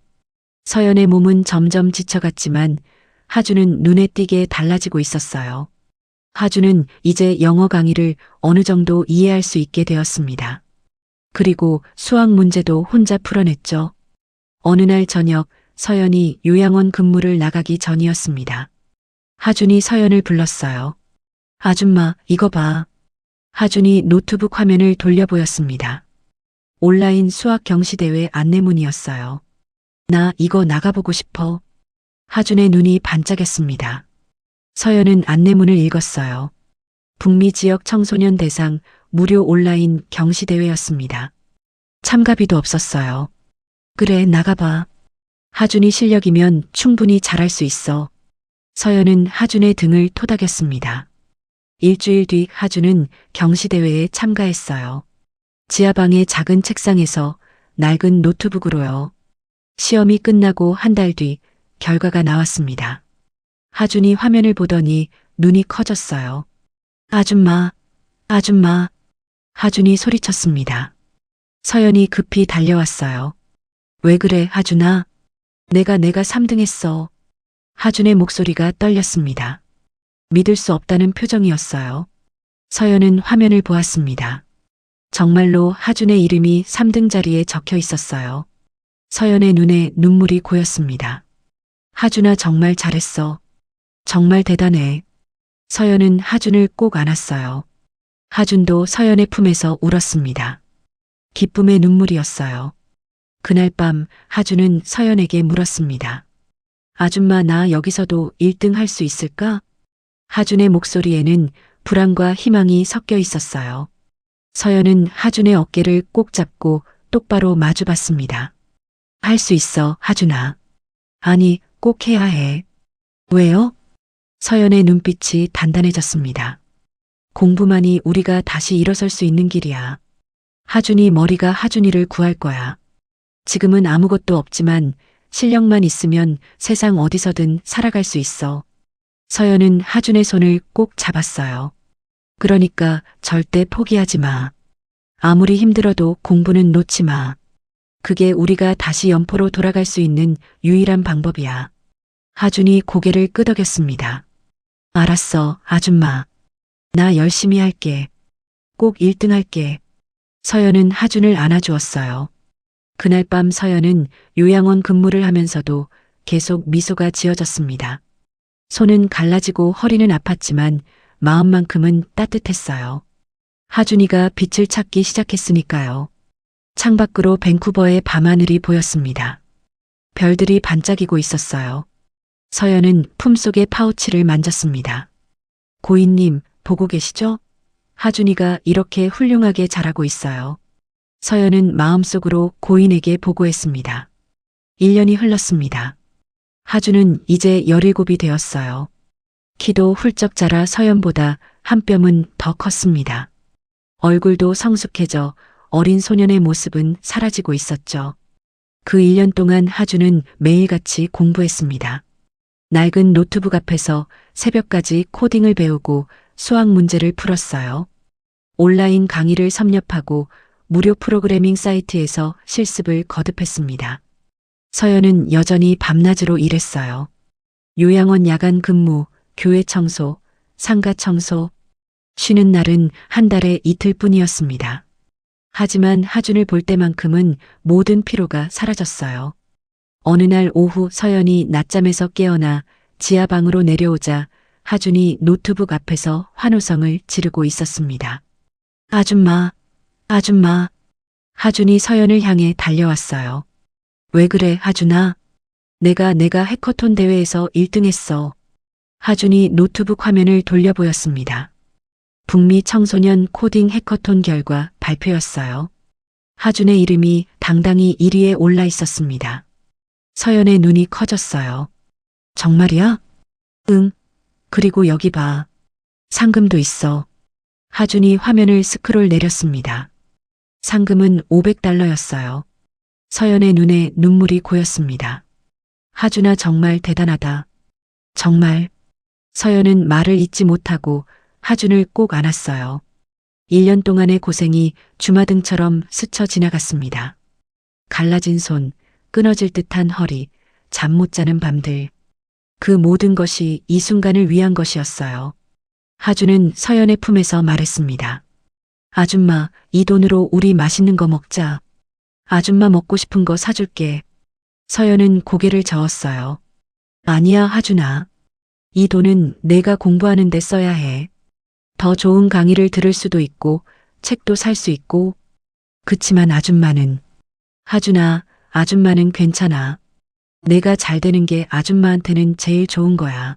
서연의 몸은 점점 지쳐갔지만 하준은 눈에 띄게 달라지고 있었어요. 하준은 이제 영어 강의를 어느 정도 이해할 수 있게 되었습니다. 그리고 수학 문제도 혼자 풀어냈죠. 어느 날 저녁 서연이 요양원 근무를 나가기 전이었습니다. 하준이 서연을 불렀어요. 아줌마, 이거 봐. 하준이 노트북 화면을 돌려 보였습니다. 온라인 수학 경시대회 안내문이었어요. 나 이거 나가보고 싶어. 하준의 눈이 반짝였습니다. 서연은 안내문을 읽었어요. 북미 지역 청소년 대상 무료 온라인 경시대회였습니다. 참가비도 없었어요. 그래, 나가봐. 하준이 실력이면 충분히 잘할 수 있어. 서연은 하준의 등을 토닥였습니다. 일주일 뒤 하준은 경시대회에 참가했어요. 지하방의 작은 책상에서 낡은 노트북으로요. 시험이 끝나고 한 달 뒤 결과가 나왔습니다. 하준이 화면을 보더니 눈이 커졌어요. 아줌마, 아줌마. 하준이 소리쳤습니다. 서연이 급히 달려왔어요. 왜 그래, 하준아? 내가 3등 했어. 하준의 목소리가 떨렸습니다. 믿을 수 없다는 표정이었어요. 서연은 화면을 보았습니다. 정말로 하준의 이름이 3등 자리에 적혀 있었어요. 서연의 눈에 눈물이 고였습니다. 하준아, 정말 잘했어. 정말 대단해. 서연은 하준을 꼭 안았어요. 하준도 서연의 품에서 울었습니다. 기쁨의 눈물이었어요. 그날 밤 하준은 서연에게 물었습니다. 아줌마, 나 여기서도 1등 할 수 있을까? 하준의 목소리에는 불안과 희망이 섞여 있었어요. 서연은 하준의 어깨를 꼭 잡고 똑바로 마주봤습니다. 할 수 있어, 하준아. 아니, 꼭 해야 해. 왜요? 서연의 눈빛이 단단해졌습니다. 공부만이 우리가 다시 일어설 수 있는 길이야. 하준이 머리가 하준이를 구할 거야. 지금은 아무것도 없지만 실력만 있으면 세상 어디서든 살아갈 수 있어. 서연은 하준의 손을 꼭 잡았어요. 그러니까 절대 포기하지 마. 아무리 힘들어도 공부는 놓지 마. 그게 우리가 다시 연포로 돌아갈 수 있는 유일한 방법이야. 하준이 고개를 끄덕였습니다. 알았어, 아줌마. 나 열심히 할게. 꼭 1등 할게. 서연은 하준을 안아주었어요. 그날 밤 서연은 요양원 근무를 하면서도 계속 미소가 지어졌습니다. 손은 갈라지고 허리는 아팠지만 마음만큼은 따뜻했어요. 하준이가 빛을 찾기 시작했으니까요. 창밖으로 밴쿠버의 밤하늘이 보였습니다. 별들이 반짝이고 있었어요. 서연은 품속의 파우치를 만졌습니다. 고인님, 보고 계시죠? 하준이가 이렇게 훌륭하게 자라고 있어요. 서연은 마음속으로 고인에게 보고했습니다. 1년이 흘렀습니다. 하준은 이제 17이 되었어요. 키도 훌쩍 자라 서연보다 한 뼘은 더 컸습니다. 얼굴도 성숙해져 어린 소년의 모습은 사라지고 있었죠. 그 1년 동안 하준은 매일같이 공부했습니다. 낡은 노트북 앞에서 새벽까지 코딩을 배우고 수학 문제를 풀었어요. 온라인 강의를 섭렵하고 무료 프로그래밍 사이트에서 실습을 거듭했습니다. 서연은 여전히 밤낮으로 일했어요. 요양원 야간 근무, 교회 청소, 상가 청소, 쉬는 날은 한 달에 이틀뿐이었습니다. 하지만 하준을 볼 때만큼은 모든 피로가 사라졌어요. 어느 날 오후 서연이 낮잠에서 깨어나 지하방으로 내려오자 하준이 노트북 앞에서 환호성을 지르고 있었습니다. 아줌마, 아줌마. 하준이 서연을 향해 달려왔어요. 왜 그래, 하준아? 내가 해커톤 대회에서 1등 했어. 하준이 노트북 화면을 돌려 보였습니다. 북미 청소년 코딩 해커톤 결과 발표였어요. 하준의 이름이 당당히 1위에 올라 있었습니다. 서연의 눈이 커졌어요. 정말이야? 응. 그리고 여기 봐. 상금도 있어. 하준이 화면을 스크롤 내렸습니다. 상금은 $500였어요. 서연의 눈에 눈물이 고였습니다. 하준아 정말 대단하다. 정말. 서연은 말을 잇지 못하고 하준을 꼭 안았어요. 1년 동안의 고생이 주마등처럼 스쳐 지나갔습니다. 갈라진 손, 끊어질 듯한 허리, 잠 못 자는 밤들. 그 모든 것이 이 순간을 위한 것이었어요. 하준은 서연의 품에서 말했습니다. 아줌마, 이 돈으로 우리 맛있는 거 먹자. 아줌마 먹고 싶은 거 사줄게. 서연은 고개를 저었어요. 아니야, 하준아. 이 돈은 내가 공부하는 데 써야 해. 더 좋은 강의를 들을 수도 있고, 책도 살 수 있고. 그치만 아줌마는. 하준아, 아줌마는 괜찮아. 내가 잘 되는 게 아줌마한테는 제일 좋은 거야.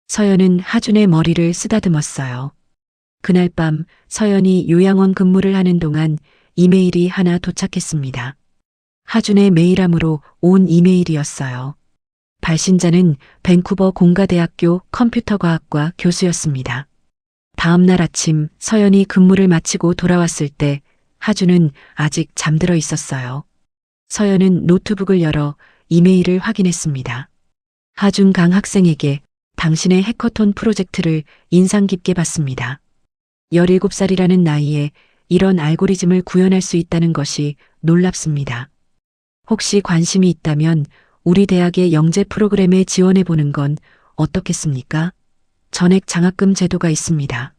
서연은 하준의 머리를 쓰다듬었어요. 그날 밤 서연이 요양원 근무를 하는 동안 이메일이 하나 도착했습니다. 하준의 메일함으로 온 이메일이었어요. 발신자는 밴쿠버 공가대학교 컴퓨터과학과 교수였습니다. 다음 날 아침 서연이 근무를 마치고 돌아왔을 때 하준은 아직 잠들어 있었어요. 서연은 노트북을 열어 이메일을 확인했습니다. 하준 강 학생에게 당신의 해커톤 프로젝트를 인상 깊게 봤습니다. 17살이라는 나이에 이런 알고리즘을 구현할 수 있다는 것이 놀랍습니다. 혹시 관심이 있다면 우리 대학의 영재 프로그램에 지원해 보는 건 어떻겠습니까? 전액 장학금 제도가 있습니다.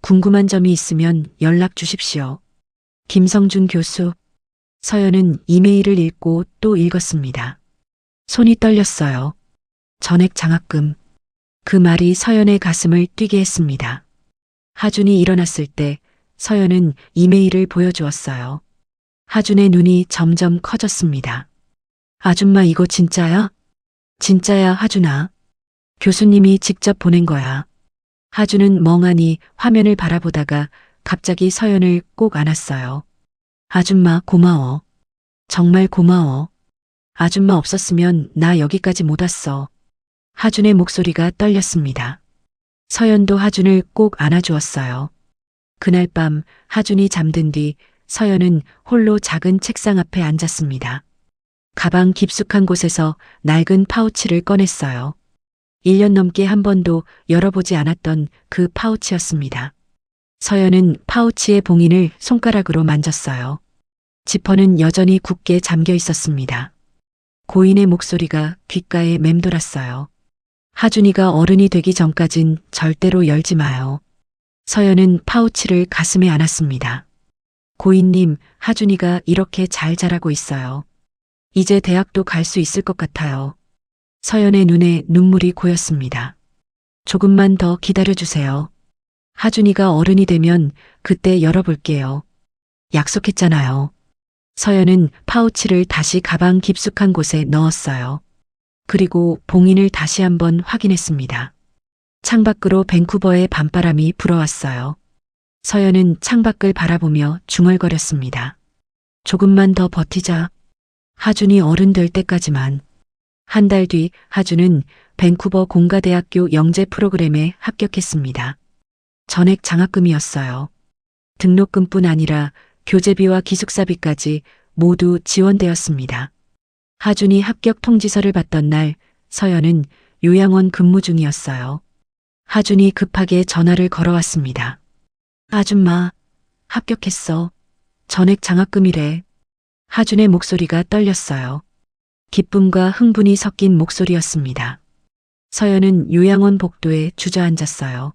궁금한 점이 있으면 연락 주십시오. 김성준 교수. 서연은 이메일을 읽고 또 읽었습니다. 손이 떨렸어요. 전액 장학금. 그 말이 서연의 가슴을 뛰게 했습니다. 하준이 일어났을 때 서연은 이메일을 보여주었어요. 하준의 눈이 점점 커졌습니다. 아줌마 이거 진짜야? 진짜야 하준아. 교수님이 직접 보낸 거야. 하준은 멍하니 화면을 바라보다가 갑자기 서연을 꼭 안았어요. 아줌마 고마워. 정말 고마워. 아줌마 없었으면 나 여기까지 못 왔어. 하준의 목소리가 떨렸습니다. 서연도 하준을 꼭 안아주었어요. 그날 밤 하준이 잠든 뒤 서연은 홀로 작은 책상 앞에 앉았습니다. 가방 깊숙한 곳에서 낡은 파우치를 꺼냈어요. 1년 넘게 한 번도 열어보지 않았던 그 파우치였습니다. 서연은 파우치의 봉인을 손가락으로 만졌어요. 지퍼는 여전히 굳게 잠겨 있었습니다. 고인의 목소리가 귓가에 맴돌았어요. 하준이가 어른이 되기 전까진 절대로 열지 마요. 서연은 파우치를 가슴에 안았습니다. 고인님, 하준이가 이렇게 잘 자라고 있어요. 이제 대학도 갈 수 있을 것 같아요. 서연의 눈에 눈물이 고였습니다. 조금만 더 기다려주세요. 하준이가 어른이 되면 그때 열어볼게요. 약속했잖아요. 서연은 파우치를 다시 가방 깊숙한 곳에 넣었어요. 그리고 봉인을 다시 한번 확인했습니다. 창밖으로 밴쿠버의 밤바람이 불어왔어요. 서연은 창밖을 바라보며 중얼거렸습니다. 조금만 더 버티자. 하준이 어른 될 때까지만. 한 달 뒤 하준은 밴쿠버 공가대학교 영재 프로그램에 합격했습니다. 전액 장학금이었어요. 등록금뿐 아니라 교재비와 기숙사비까지 모두 지원되었습니다. 하준이 합격 통지서를 받던 날 서연은 요양원 근무 중이었어요. 하준이 급하게 전화를 걸어왔습니다. 아줌마, 합격했어. 전액 장학금이래. 하준의 목소리가 떨렸어요. 기쁨과 흥분이 섞인 목소리였습니다. 서연은 요양원 복도에 주저앉았어요.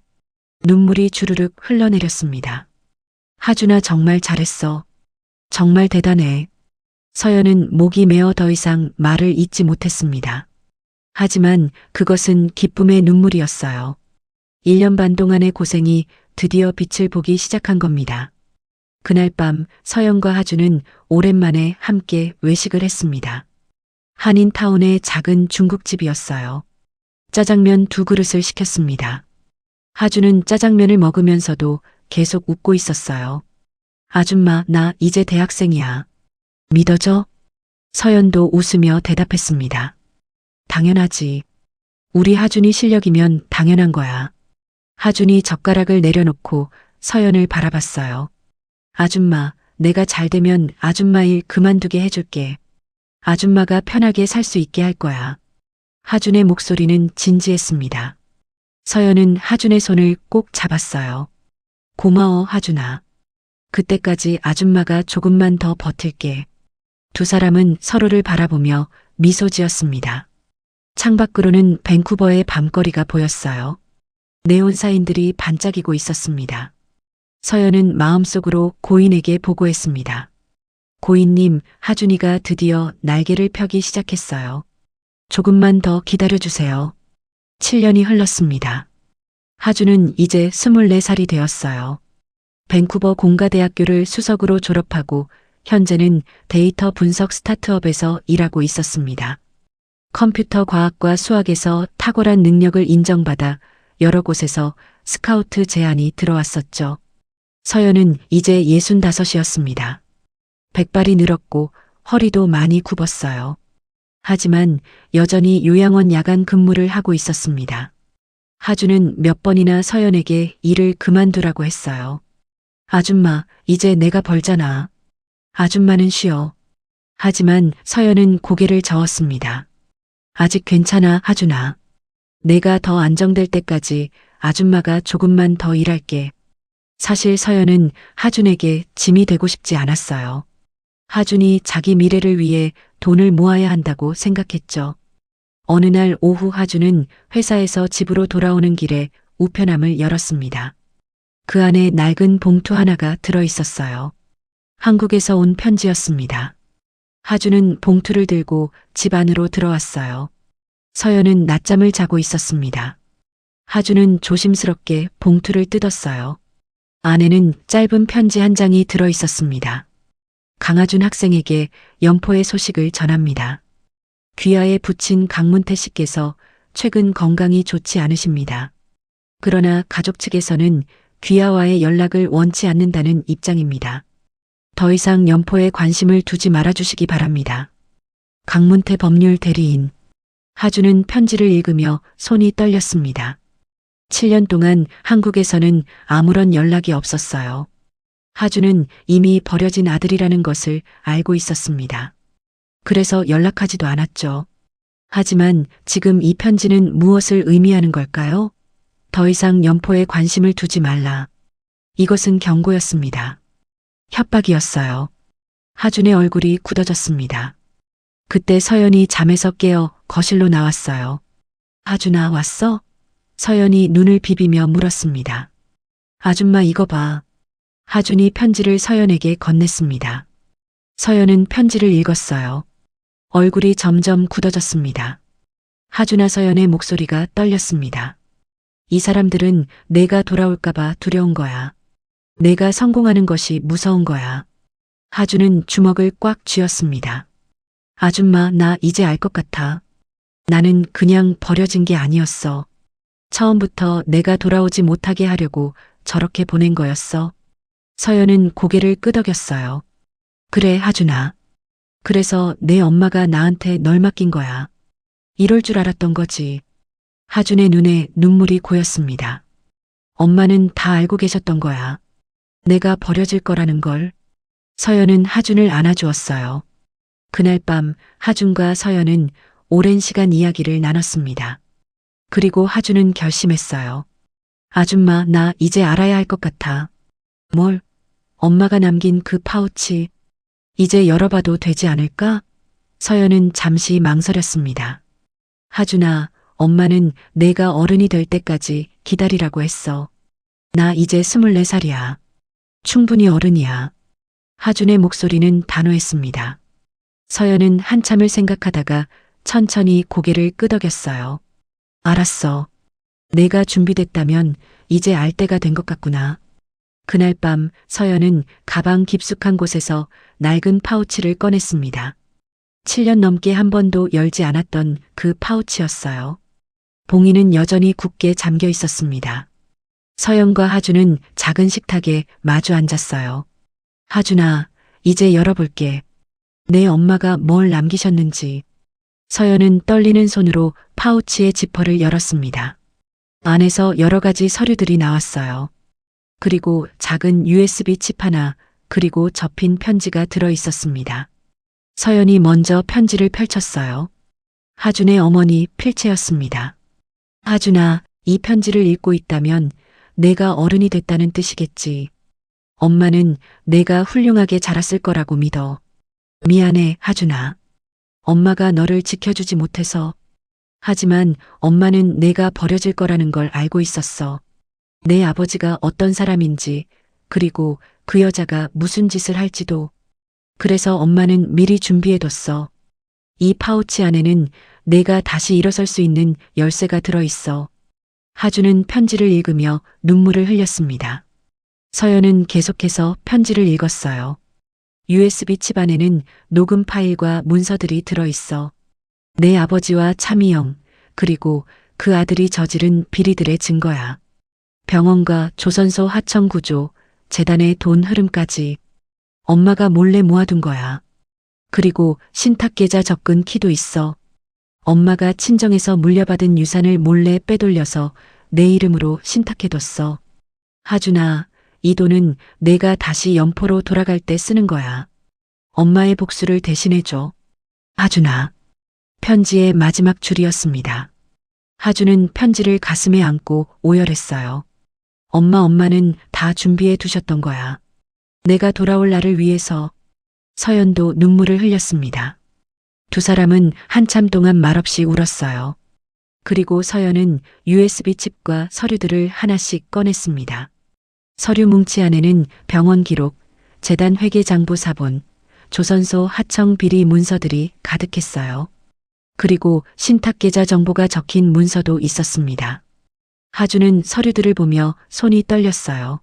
눈물이 주르륵 흘러내렸습니다. 하준아 정말 잘했어. 정말 대단해. 서연은 목이 메어 더 이상 말을 잇지 못했습니다. 하지만 그것은 기쁨의 눈물이었어요. 1년 반 동안의 고생이 드디어 빛을 보기 시작한 겁니다. 그날 밤 서연과 하준은 오랜만에 함께 외식을 했습니다. 한인타운의 작은 중국집이었어요. 짜장면 2그릇을 시켰습니다. 하준은 짜장면을 먹으면서도 계속 웃고 있었어요. 아줌마, 나 이제 대학생이야. 믿어줘? 서연도 웃으며 대답했습니다. 당연하지. 우리 하준이 실력이면 당연한 거야. 하준이 젓가락을 내려놓고 서연을 바라봤어요. 아줌마, 내가 잘 되면 아줌마 일 그만두게 해줄게. 아줌마가 편하게 살 수 있게 할 거야. 하준의 목소리는 진지했습니다. 서연은 하준의 손을 꼭 잡았어요. 고마워, 하준아. 그때까지 아줌마가 조금만 더 버틸게. 두 사람은 서로를 바라보며 미소 지었습니다. 창밖으로는 밴쿠버의 밤거리가 보였어요. 네온 사인들이 반짝이고 있었습니다. 서연은 마음속으로 고인에게 보고했습니다. 고인님, 하준이가 드디어 날개를 펴기 시작했어요. 조금만 더 기다려주세요. 7년이 흘렀습니다. 하준은 이제 24살이 되었어요. 밴쿠버 공가대학교를 수석으로 졸업하고 현재는 데이터 분석 스타트업에서 일하고 있었습니다. 컴퓨터 과학과 수학에서 탁월한 능력을 인정받아 여러 곳에서 스카우트 제안이 들어왔었죠. 서연은 이제 65이었습니다. 백발이 늘었고 허리도 많이 굽었어요. 하지만 여전히 요양원 야간 근무를 하고 있었습니다. 하준은 몇 번이나 서연에게 일을 그만두라고 했어요. 아줌마, 이제 내가 벌잖아. 아줌마는 쉬어. 하지만 서연은 고개를 저었습니다. 아직 괜찮아, 하준아. 내가 더 안정될 때까지 아줌마가 조금만 더 일할게. 사실 서연은 하준에게 짐이 되고 싶지 않았어요. 하준이 자기 미래를 위해 돈을 모아야 한다고 생각했죠. 어느 날 오후 하준은 회사에서 집으로 돌아오는 길에 우편함을 열었습니다. 그 안에 낡은 봉투 하나가 들어 있었어요. 한국에서 온 편지였습니다. 하준은 봉투를 들고 집 안으로 들어왔어요. 서연은 낮잠을 자고 있었습니다. 하준은 조심스럽게 봉투를 뜯었어요. 안에는 짧은 편지 한 장이 들어 있었습니다. 강하준 학생에게 연포의 소식을 전합니다. 귀하에 붙인 강문태 씨께서 최근 건강이 좋지 않으십니다. 그러나 가족 측에서는 귀하와의 연락을 원치 않는다는 입장입니다. 더 이상 연포에 관심을 두지 말아주시기 바랍니다. 강문태 법률 대리인. 하준은 편지를 읽으며 손이 떨렸습니다. 7년 동안 한국에서는 아무런 연락이 없었어요. 하준은 이미 버려진 아들이라는 것을 알고 있었습니다. 그래서 연락하지도 않았죠. 하지만 지금 이 편지는 무엇을 의미하는 걸까요? 더 이상 연포에 관심을 두지 말라. 이것은 경고였습니다. 협박이었어요. 하준의 얼굴이 굳어졌습니다. 그때 서연이 잠에서 깨어 거실로 나왔어요. 하준아, 왔어? 서연이 눈을 비비며 물었습니다. 아줌마, 이거 봐. 하준이 편지를 서연에게 건넸습니다. 서연은 편지를 읽었어요. 얼굴이 점점 굳어졌습니다. 하준아, 서연의 목소리가 떨렸습니다. 이 사람들은 내가 돌아올까봐 두려운 거야. 내가 성공하는 것이 무서운 거야. 하준은 주먹을 꽉 쥐었습니다. 아줌마, 나 이제 알 것 같아. 나는 그냥 버려진 게 아니었어. 처음부터 내가 돌아오지 못하게 하려고 저렇게 보낸 거였어. 서연은 고개를 끄덕였어요. 그래, 하준아. 그래서 내 엄마가 나한테 널 맡긴 거야. 이럴 줄 알았던 거지. 하준의 눈에 눈물이 고였습니다. 엄마는 다 알고 계셨던 거야. 내가 버려질 거라는 걸. 서연은 하준을 안아주었어요. 그날 밤 하준과 서연은 오랜 시간 이야기를 나눴습니다. 그리고 하준은 결심했어요. 아줌마, 나 이제 알아야 할 것 같아. 뭘? 엄마가 남긴 그 파우치. 이제 열어봐도 되지 않을까? 서연은 잠시 망설였습니다. 하준아, 엄마는 내가 어른이 될 때까지 기다리라고 했어. 나 이제 24살이야. 충분히 어른이야. 하준의 목소리는 단호했습니다. 서연은 한참을 생각하다가 천천히 고개를 끄덕였어요. 알았어. 내가 준비됐다면 이제 알 때가 된 것 같구나. 그날 밤 서연은 가방 깊숙한 곳에서 낡은 파우치를 꺼냈습니다. 7년 넘게 한 번도 열지 않았던 그 파우치였어요. 봉인은 여전히 굳게 잠겨 있었습니다. 서연과 하준은 작은 식탁에 마주 앉았어요. 하준아, 이제 열어볼게. 내 엄마가 뭘 남기셨는지. 서연은 떨리는 손으로 파우치의 지퍼를 열었습니다. 안에서 여러 가지 서류들이 나왔어요. 그리고 작은 USB 칩 하나, 그리고 접힌 편지가 들어 있었습니다. 서연이 먼저 편지를 펼쳤어요. 하준의 어머니 필체였습니다. 하준아, 이 편지를 읽고 있다면 내가 어른이 됐다는 뜻이겠지. 엄마는 내가 훌륭하게 자랐을 거라고 믿어. 미안해, 하준아. 엄마가 너를 지켜주지 못해서. 하지만 엄마는 내가 버려질 거라는 걸 알고 있었어. 내 아버지가 어떤 사람인지, 그리고 그 여자가 무슨 짓을 할지도. 그래서 엄마는 미리 준비해뒀어. 이 파우치 안에는 내가 다시 일어설 수 있는 열쇠가 들어있어. 하준은 편지를 읽으며 눈물을 흘렸습니다. 서연은 계속해서 편지를 읽었어요. USB 칩 안에는 녹음 파일과 문서들이 들어있어. 내 아버지와 차미영, 그리고 그 아들이 저지른 비리들의 증거야. 병원과 조선소 하청 구조, 재단의 돈 흐름까지. 엄마가 몰래 모아둔 거야. 그리고 신탁계좌 접근 키도 있어. 엄마가 친정에서 물려받은 유산을 몰래 빼돌려서 내 이름으로 신탁해뒀어. 하준아, 이 돈은 내가 다시 연포로 돌아갈 때 쓰는 거야. 엄마의 복수를 대신해줘. 하준아. 편지의 마지막 줄이었습니다. 하준은 편지를 가슴에 안고 오열했어요. 엄마는 다 준비해 두셨던 거야. 내가 돌아올 날을 위해서. 서연도 눈물을 흘렸습니다. 두 사람은 한참 동안 말없이 울었어요. 그리고 서연은 USB 칩과 서류들을 하나씩 꺼냈습니다. 서류 뭉치 안에는 병원 기록, 재단 회계 장부 사본, 조선소 하청 비리 문서들이 가득했어요. 그리고 신탁계좌 정보가 적힌 문서도 있었습니다. 하준은 서류들을 보며 손이 떨렸어요.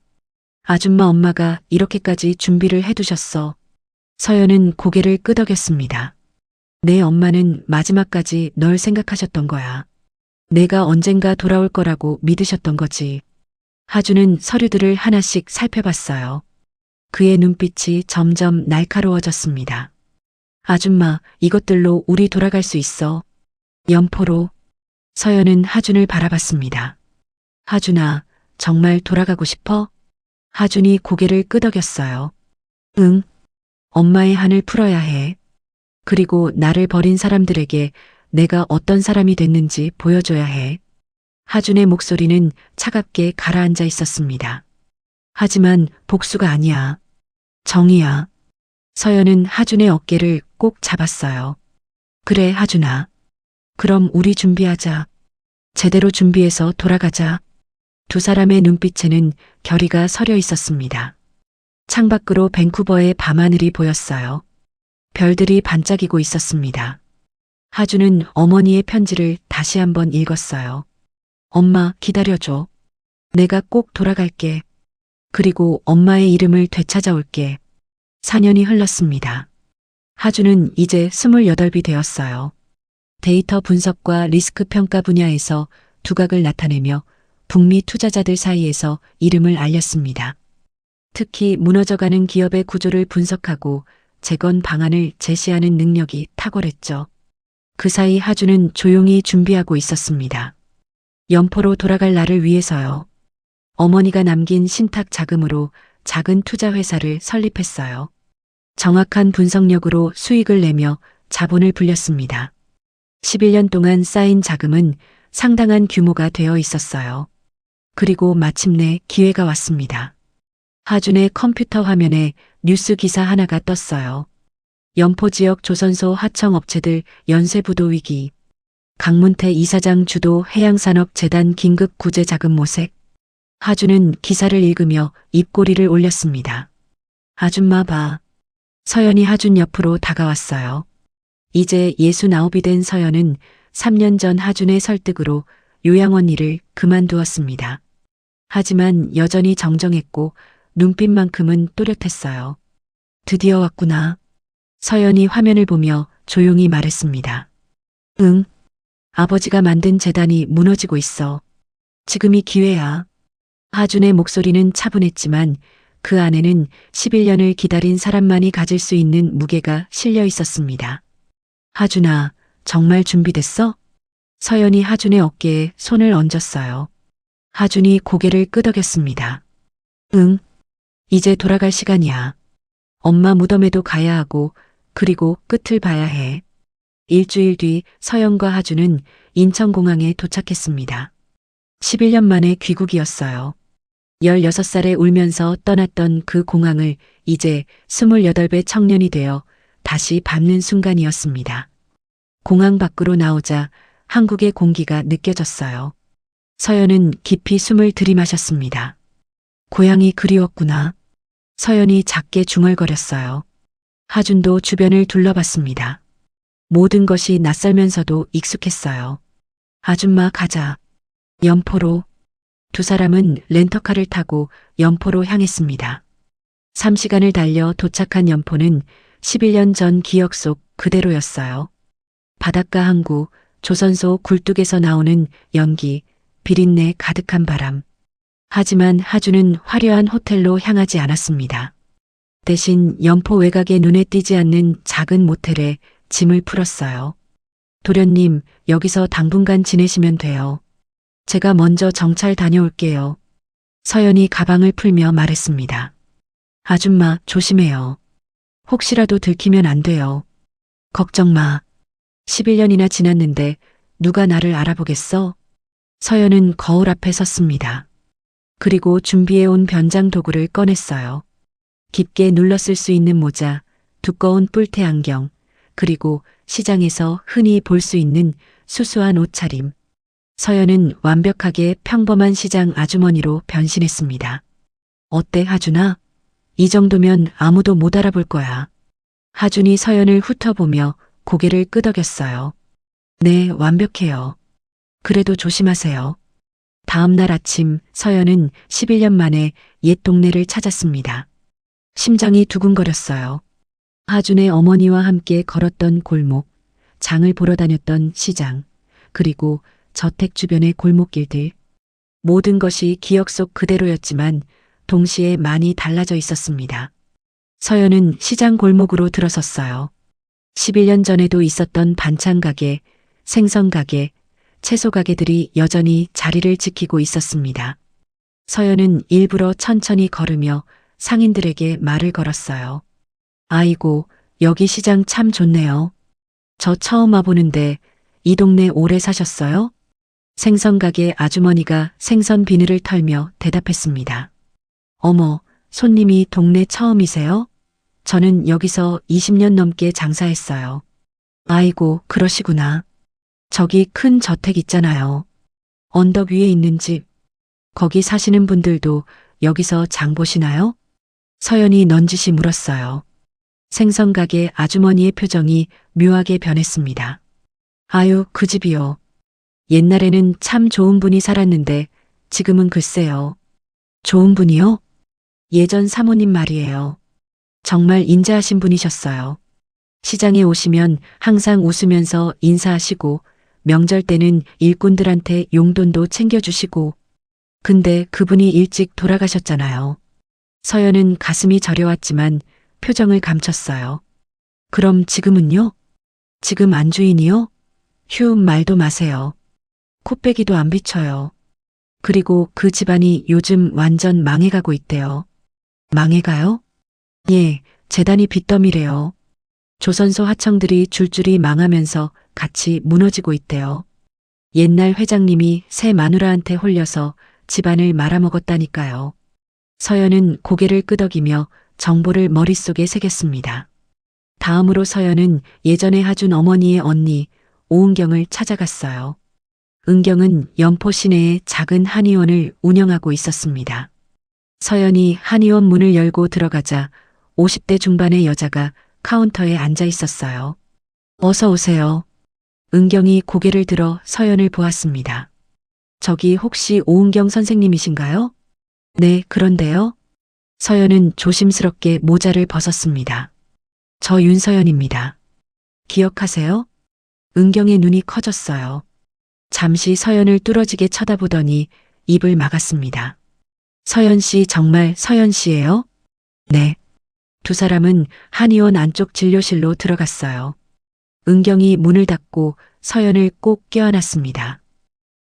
아줌마 엄마가 이렇게까지 준비를 해두셨어. 서연은 고개를 끄덕였습니다. 내 엄마는 마지막까지 널 생각하셨던 거야. 내가 언젠가 돌아올 거라고 믿으셨던 거지. 하준은 서류들을 하나씩 살펴봤어요. 그의 눈빛이 점점 날카로워졌습니다. 아줌마, 이것들로 우리 돌아갈 수 있어. 연포로. 서연은 하준을 바라봤습니다. 하준아, 정말 돌아가고 싶어? 하준이 고개를 끄덕였어요. 응. 엄마의 한을 풀어야 해. 그리고 나를 버린 사람들에게 내가 어떤 사람이 됐는지 보여줘야 해. 하준의 목소리는 차갑게 가라앉아 있었습니다. 하지만 복수가 아니야. 정의야. 서연은 하준의 어깨를 꼭 잡았어요. 그래, 하준아. 그럼 우리 준비하자. 제대로 준비해서 돌아가자. 두 사람의 눈빛에는 결의가 서려 있었습니다. 창밖으로 밴쿠버의 밤하늘이 보였어요. 별들이 반짝이고 있었습니다. 하준은 어머니의 편지를 다시 한번 읽었어요. 엄마, 기다려줘. 내가 꼭 돌아갈게. 그리고 엄마의 이름을 되찾아올게. 4년이 흘렀습니다. 하준은 이제 28이 되었어요. 데이터 분석과 리스크 평가 분야에서 두각을 나타내며 북미 투자자들 사이에서 이름을 알렸습니다. 특히 무너져가는 기업의 구조를 분석하고 재건 방안을 제시하는 능력이 탁월했죠. 그 사이 하준은 조용히 준비하고 있었습니다. 연포로 돌아갈 날을 위해서요. 어머니가 남긴 신탁 자금으로 작은 투자 회사를 설립했어요. 정확한 분석력으로 수익을 내며 자본을 불렸습니다. 11년 동안 쌓인 자금은 상당한 규모가 되어 있었어요. 그리고 마침내 기회가 왔습니다. 하준의 컴퓨터 화면에 뉴스 기사 하나가 떴어요. 연포 지역 조선소 하청 업체들 연쇄 부도 위기. 강문태 이사장 주도 해양산업재단 긴급 구제 자금 모색. 하준은 기사를 읽으며 입꼬리를 올렸습니다. 아줌마 봐. 서연이 하준 옆으로 다가왔어요. 이제 69이 된 서연은 3년 전 하준의 설득으로 요양원 일을 그만두었습니다. 하지만 여전히 정정했고 눈빛만큼은 또렷했어요. 드디어 왔구나. 서연이 화면을 보며 조용히 말했습니다. 응. 아버지가 만든 재단이 무너지고 있어. 지금이 기회야. 하준의 목소리는 차분했지만 그 안에는 11년을 기다린 사람만이 가질 수 있는 무게가 실려 있었습니다. 하준아, 정말 준비됐어? 서연이 하준의 어깨에 손을 얹었어요. 하준이 고개를 끄덕였습니다. 응, 이제 돌아갈 시간이야. 엄마 무덤에도 가야 하고, 그리고 끝을 봐야 해. 일주일 뒤 서연과 하준은 인천공항에 도착했습니다. 11년 만에 귀국이었어요. 16살에 울면서 떠났던 그 공항을 이제 28배 청년이 되어 다시 밟는 순간이었습니다. 공항 밖으로 나오자 한국의 공기가 느껴졌어요. 서연은 깊이 숨을 들이마셨습니다. 고향이 그리웠구나. 서연이 작게 중얼거렸어요. 하준도 주변을 둘러봤습니다. 모든 것이 낯설면서도 익숙했어요. 아줌마 가자. 연포로. 두 사람은 렌터카를 타고 연포로 향했습니다. 3시간을 달려 도착한 연포는 11년 전 기억 속 그대로였어요. 바닷가 항구, 조선소 굴뚝에서 나오는 연기, 비린내 가득한 바람. 하지만 하준은 화려한 호텔로 향하지 않았습니다. 대신 연포 외곽에 눈에 띄지 않는 작은 모텔에 짐을 풀었어요. 도련님, 여기서 당분간 지내시면 돼요. 제가 먼저 정찰 다녀올게요. 서연이 가방을 풀며 말했습니다. 아줌마, 조심해요. 혹시라도 들키면 안 돼요. 걱정 마. 11년이나 지났는데 누가 나를 알아보겠어? 서연은 거울 앞에 섰습니다. 그리고 준비해온 변장 도구를 꺼냈어요. 깊게 눌렀을 수 있는 모자, 두꺼운 뿔테 안경, 그리고 시장에서 흔히 볼 수 있는 수수한 옷차림. 서연은 완벽하게 평범한 시장 아주머니로 변신했습니다. 어때, 하준아? 이 정도면 아무도 못 알아볼 거야. 하준이 서연을 훑어보며 고개를 끄덕였어요. 네, 완벽해요. 그래도 조심하세요. 다음 날 아침 서연은 11년 만에 옛 동네를 찾았습니다. 심장이 두근거렸어요. 하준의 어머니와 함께 걸었던 골목, 장을 보러 다녔던 시장, 그리고 저택 주변의 골목길들. 모든 것이 기억 속 그대로였지만 동시에 많이 달라져 있었습니다. 서연은 시장 골목으로 들어섰어요. 11년 전에도 있었던 반찬 가게, 생선 가게, 채소 가게들이 여전히 자리를 지키고 있었습니다. 서연은 일부러 천천히 걸으며 상인들에게 말을 걸었어요. 아이고, 여기 시장 참 좋네요. 저 처음 와보는데 이 동네 오래 사셨어요? 생선 가게 아주머니가 생선 비늘을 털며 대답했습니다. 어머, 손님이 동네 처음이세요? 저는 여기서 20년 넘게 장사했어요. 아이고, 그러시구나. 저기 큰 저택 있잖아요. 언덕 위에 있는 집. 거기 사시는 분들도 여기서 장 보시나요? 서연이 넌지시 물었어요. 생선 가게 아주머니의 표정이 묘하게 변했습니다. 아유, 그 집이요. 옛날에는 참 좋은 분이 살았는데 지금은 글쎄요. 좋은 분이요? 예전 사모님 말이에요. 정말 인자하신 분이셨어요. 시장에 오시면 항상 웃으면서 인사하시고 명절 때는 일꾼들한테 용돈도 챙겨주시고. 근데 그분이 일찍 돌아가셨잖아요. 서연은 가슴이 저려왔지만 표정을 감췄어요. 그럼 지금은요? 지금 안주인이요? 휴, 말도 마세요. 코빼기도 안 비쳐요. 그리고 그 집안이 요즘 완전 망해가고 있대요. 망해가요? 예, 재단이 빚더미래요. 조선소 하청들이 줄줄이 망하면서 같이 무너지고 있대요. 옛날 회장님이 새 마누라한테 홀려서 집안을 말아먹었다니까요. 서연은 고개를 끄덕이며 정보를 머릿속에 새겼습니다. 다음으로 서연은 예전에 하준 어머니의 언니 오은경을 찾아갔어요. 은경은 연포 시내에 작은 한의원을 운영하고 있었습니다. 서연이 한의원 문을 열고 들어가자 50대 중반의 여자가 카운터에 앉아 있었어요. 어서 오세요. 은경이 고개를 들어 서연을 보았습니다. 저기 혹시 오은경 선생님이신가요? 네, 그런데요. 서연은 조심스럽게 모자를 벗었습니다. 저 윤서연입니다. 기억하세요? 은경의 눈이 커졌어요. 잠시 서연을 뚫어지게 쳐다보더니 입을 막았습니다. 서연 씨, 정말 서연 씨예요? 네. 두 사람은 한의원 안쪽 진료실로 들어갔어요. 은경이 문을 닫고 서연을 꼭 껴안았습니다.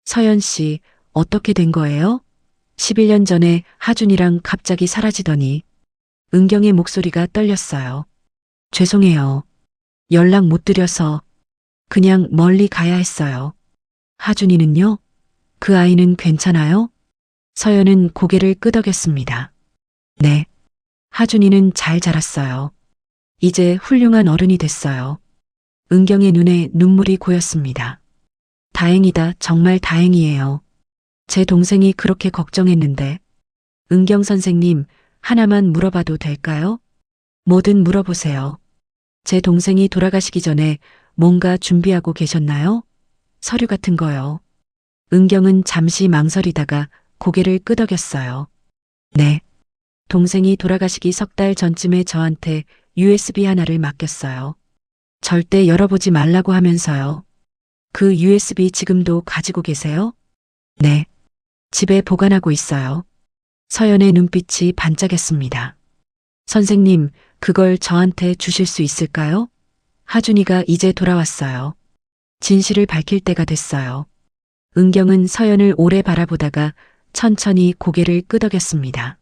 서연 씨, 어떻게 된 거예요? 11년 전에 하준이랑 갑자기 사라지더니 은경의 목소리가 떨렸어요. 죄송해요. 연락 못 드려서 그냥 멀리 가야 했어요. 하준이는요? 그 아이는 괜찮아요? 서연은 고개를 끄덕였습니다. 네. 하준이는 잘 자랐어요. 이제 훌륭한 어른이 됐어요. 은경의 눈에 눈물이 고였습니다. 다행이다, 정말 다행이에요. 제 동생이 그렇게 걱정했는데. 은경 선생님, 하나만 물어봐도 될까요? 뭐든 물어보세요. 제 동생이 돌아가시기 전에 뭔가 준비하고 계셨나요? 서류 같은 거요. 은경은 잠시 망설이다가 고개를 끄덕였어요. 네. 동생이 돌아가시기 석 달 전쯤에 저한테 USB 하나를 맡겼어요. 절대 열어보지 말라고 하면서요. 그 USB 지금도 가지고 계세요? 네. 집에 보관하고 있어요. 서연의 눈빛이 반짝였습니다. 선생님, 그걸 저한테 주실 수 있을까요? 하준이가 이제 돌아왔어요. 진실을 밝힐 때가 됐어요. 은경은 서연을 오래 바라보다가 천천히 고개를 끄덕였습니다.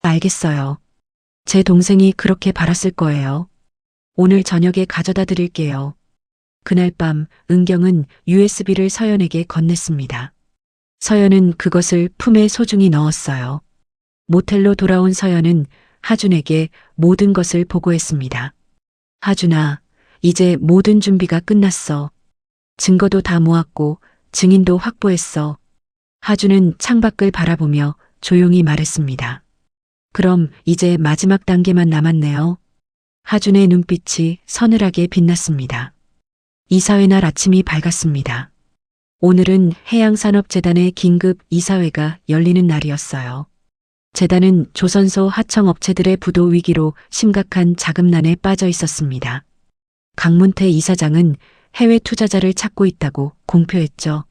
알겠어요. 제 동생이 그렇게 바랐을 거예요. 오늘 저녁에 가져다 드릴게요. 그날 밤 은경은 USB를 서연에게 건넸습니다. 서연은 그것을 품에 소중히 넣었어요. 모텔로 돌아온 서연은 하준에게 모든 것을 보고했습니다. 하준아, 이제 모든 준비가 끝났어. 증거도 다 모았고 증인도 확보했어. 하준은 창밖을 바라보며 조용히 말했습니다. 그럼 이제 마지막 단계만 남았네요. 하준의 눈빛이 서늘하게 빛났습니다. 이사회 날 아침이 밝았습니다. 오늘은 해양산업재단의 긴급 이사회가 열리는 날이었어요. 재단은 조선소 하청업체들의 부도 위기로 심각한 자금난에 빠져 있었습니다. 강문태 이사장은 해외 투자자를 찾고 있다고 공표했죠.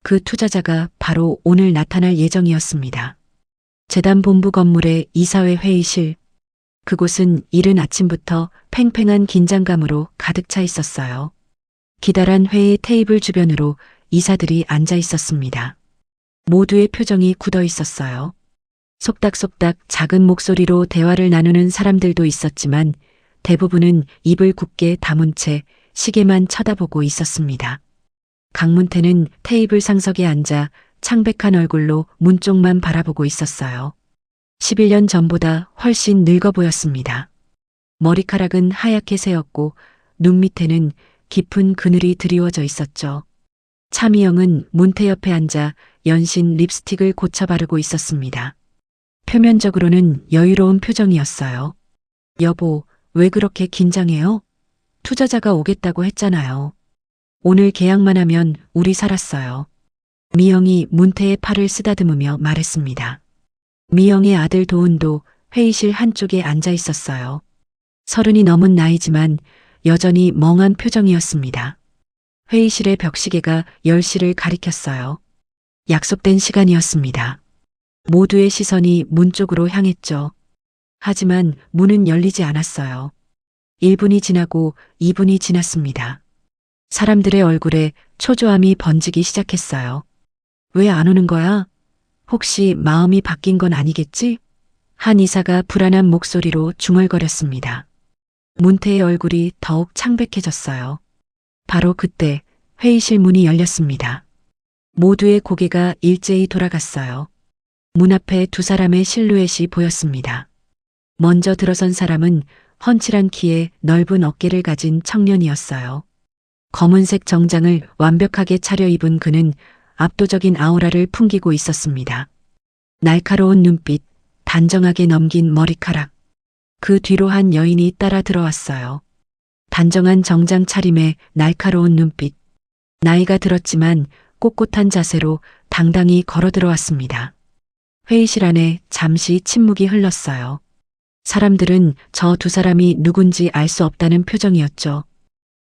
그 투자자가 바로 오늘 나타날 예정이었습니다. 재단 본부 건물의 이사회 회의실. 그곳은 이른 아침부터 팽팽한 긴장감으로 가득 차 있었어요. 기다란 회의 테이블 주변으로 이사들이 앉아 있었습니다. 모두의 표정이 굳어 있었어요. 속닥속닥 작은 목소리로 대화를 나누는 사람들도 있었지만 대부분은 입을 굳게 다문 채 시계만 쳐다보고 있었습니다. 강문태는 테이블 상석에 앉아 창백한 얼굴로 문 쪽만 바라보고 있었어요. 11년 전보다 훨씬 늙어 보였습니다. 머리카락은 하얗게 새었고 눈 밑에는 깊은 그늘이 드리워져 있었죠. 차미영은 문태 옆에 앉아 연신 립스틱을 고쳐 바르고 있었습니다. 표면적으로는 여유로운 표정이었어요. 여보, 왜 그렇게 긴장해요? 투자자가 오겠다고 했잖아요. 오늘 계약만 하면 우리 살았어요. 미영이 문태의 팔을 쓰다듬으며 말했습니다. 미영의 아들 도훈도 회의실 한쪽에 앉아 있었어요. 30이 넘은 나이지만 여전히 멍한 표정이었습니다. 회의실의 벽시계가 10시를 가리켰어요. 약속된 시간이었습니다. 모두의 시선이 문 쪽으로 향했죠. 하지만 문은 열리지 않았어요. 1분이 지나고 2분이 지났습니다. 사람들의 얼굴에 초조함이 번지기 시작했어요. 왜 안 오는 거야? 혹시 마음이 바뀐 건 아니겠지? 한 이사가 불안한 목소리로 중얼거렸습니다. 문태의 얼굴이 더욱 창백해졌어요. 바로 그때 회의실 문이 열렸습니다. 모두의 고개가 일제히 돌아갔어요. 문 앞에 두 사람의 실루엣이 보였습니다. 먼저 들어선 사람은 훤칠한 키에 넓은 어깨를 가진 청년이었어요. 검은색 정장을 완벽하게 차려입은 그는 압도적인 아우라를 풍기고 있었습니다. 날카로운 눈빛, 단정하게 넘긴 머리카락. 그 뒤로 한 여인이 따라 들어왔어요. 단정한 정장 차림에 날카로운 눈빛. 나이가 들었지만 꼿꼿한 자세로 당당히 걸어 들어왔습니다. 회의실 안에 잠시 침묵이 흘렀어요. 사람들은 저 두 사람이 누군지 알 수 없다는 표정이었죠.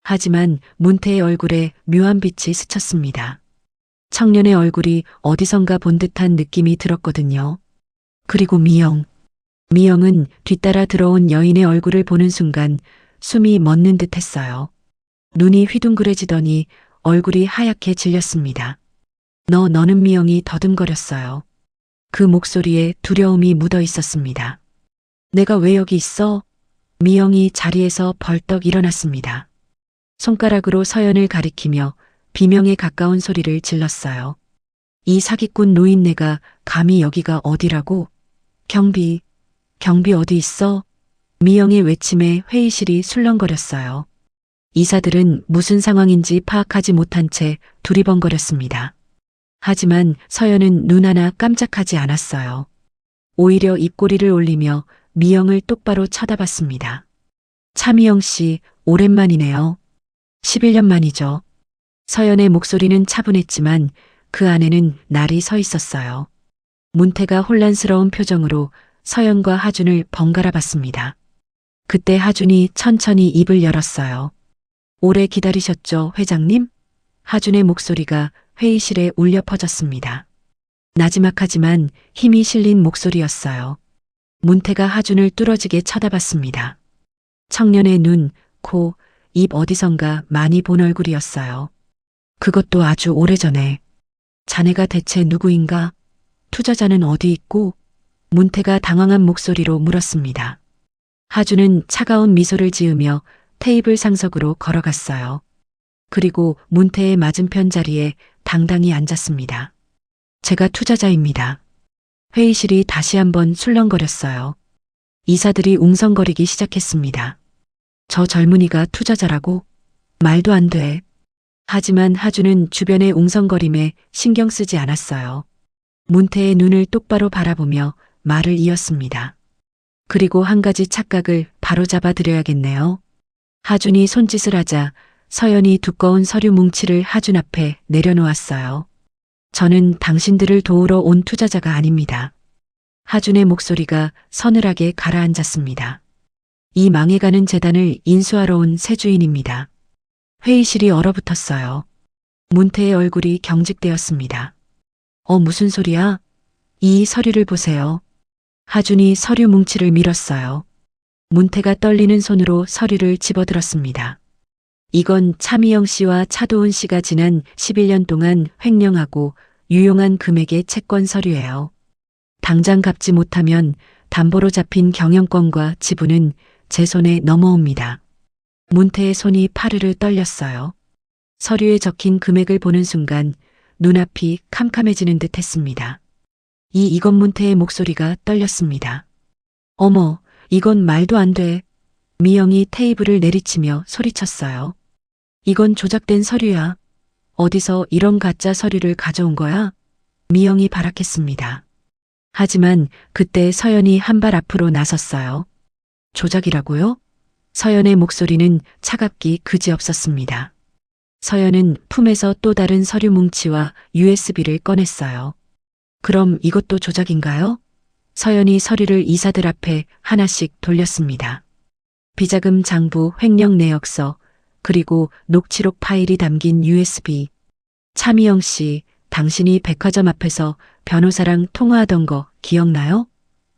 하지만 문태의 얼굴에 묘한 빛이 스쳤습니다. 청년의 얼굴이 어디선가 본 듯한 느낌이 들었거든요. 그리고 미영. 미영은 뒤따라 들어온 여인의 얼굴을 보는 순간 숨이 멎는 듯 했어요. 눈이 휘둥그레지더니 얼굴이 하얗게 질렸습니다. 너는 미영이 더듬거렸어요. 그 목소리에 두려움이 묻어 있었습니다. 내가 왜 여기 있어? 미영이 자리에서 벌떡 일어났습니다. 손가락으로 서연을 가리키며 비명에 가까운 소리를 질렀어요. 이 사기꾼 노인네가 감히 여기가 어디라고? 경비 어디 있어? 미영의 외침에 회의실이 술렁거렸어요. 이사들은 무슨 상황인지 파악하지 못한 채 두리번거렸습니다. 하지만 서연은 눈 하나 깜짝하지 않았어요. 오히려 입꼬리를 올리며 미영을 똑바로 쳐다봤습니다. 차미영 씨, 오랜만이네요. 11년 만이죠. 서연의 목소리는 차분했지만 그 안에는 날이 서 있었어요. 문태가 혼란스러운 표정으로 서연과 하준을 번갈아 봤습니다. 그때 하준이 천천히 입을 열었어요. 오래 기다리셨죠, 회장님? 하준의 목소리가 회의실에 울려 퍼졌습니다. 나지막하지만 힘이 실린 목소리였어요. 문태가 하준을 뚫어지게 쳐다봤습니다. 청년의 눈, 코, 입 어디선가 많이 본 얼굴이었어요. 그것도 아주 오래전에. 자네가 대체 누구인가? 투자자는 어디 있고? 문태가 당황한 목소리로 물었습니다. 하준은 차가운 미소를 지으며 테이블 상석으로 걸어갔어요. 그리고 문태의 맞은편 자리에 당당히 앉았습니다. 제가 투자자입니다. 회의실이 다시 한번 술렁거렸어요. 이사들이 웅성거리기 시작했습니다. 저 젊은이가 투자자라고? 말도 안 돼. 하지만 하준은 주변의 웅성거림에 신경 쓰지 않았어요. 문태의 눈을 똑바로 바라보며 말을 이었습니다. 그리고 한 가지 착각을 바로잡아 드려야겠네요. 하준이 손짓을 하자 서연이 두꺼운 서류 뭉치를 하준 앞에 내려놓았어요. 저는 당신들을 도우러 온 투자자가 아닙니다. 하준의 목소리가 서늘하게 가라앉았습니다. 이 망해가는 재단을 인수하러 온 새 주인입니다. 회의실이 얼어붙었어요. 문태의 얼굴이 경직되었습니다. 무슨 소리야? 이 서류를 보세요. 하준이 서류 뭉치를 밀었어요. 문태가 떨리는 손으로 서류를 집어들었습니다. 이건 차미영 씨와 차도은 씨가 지난 11년 동안 횡령하고 유용한 금액의 채권 서류예요. 당장 갚지 못하면 담보로 잡힌 경영권과 지분은 제 손에 넘어옵니다. 문태의 손이 파르르 떨렸어요. 서류에 적힌 금액을 보는 순간 눈앞이 캄캄해지는 듯 했습니다. 이건 문태의 목소리가 떨렸습니다. 어머, 이건 말도 안 돼. 미영이 테이블을 내리치며 소리쳤어요. 이건 조작된 서류야. 어디서 이런 가짜 서류를 가져온 거야? 미영이 발악했습니다. 하지만 그때 서연이 한 발 앞으로 나섰어요. 조작이라고요? 서연의 목소리는 차갑기 그지없었습니다. 서연은 품에서 또 다른 서류 뭉치와 USB를 꺼냈어요. 그럼 이것도 조작인가요? 서연이 서류를 이사들 앞에 하나씩 돌렸습니다. 비자금 장부 횡령 내역서, 그리고 녹취록 파일이 담긴 USB. 차미영 씨, 당신이 백화점 앞에서 변호사랑 통화하던 거 기억나요?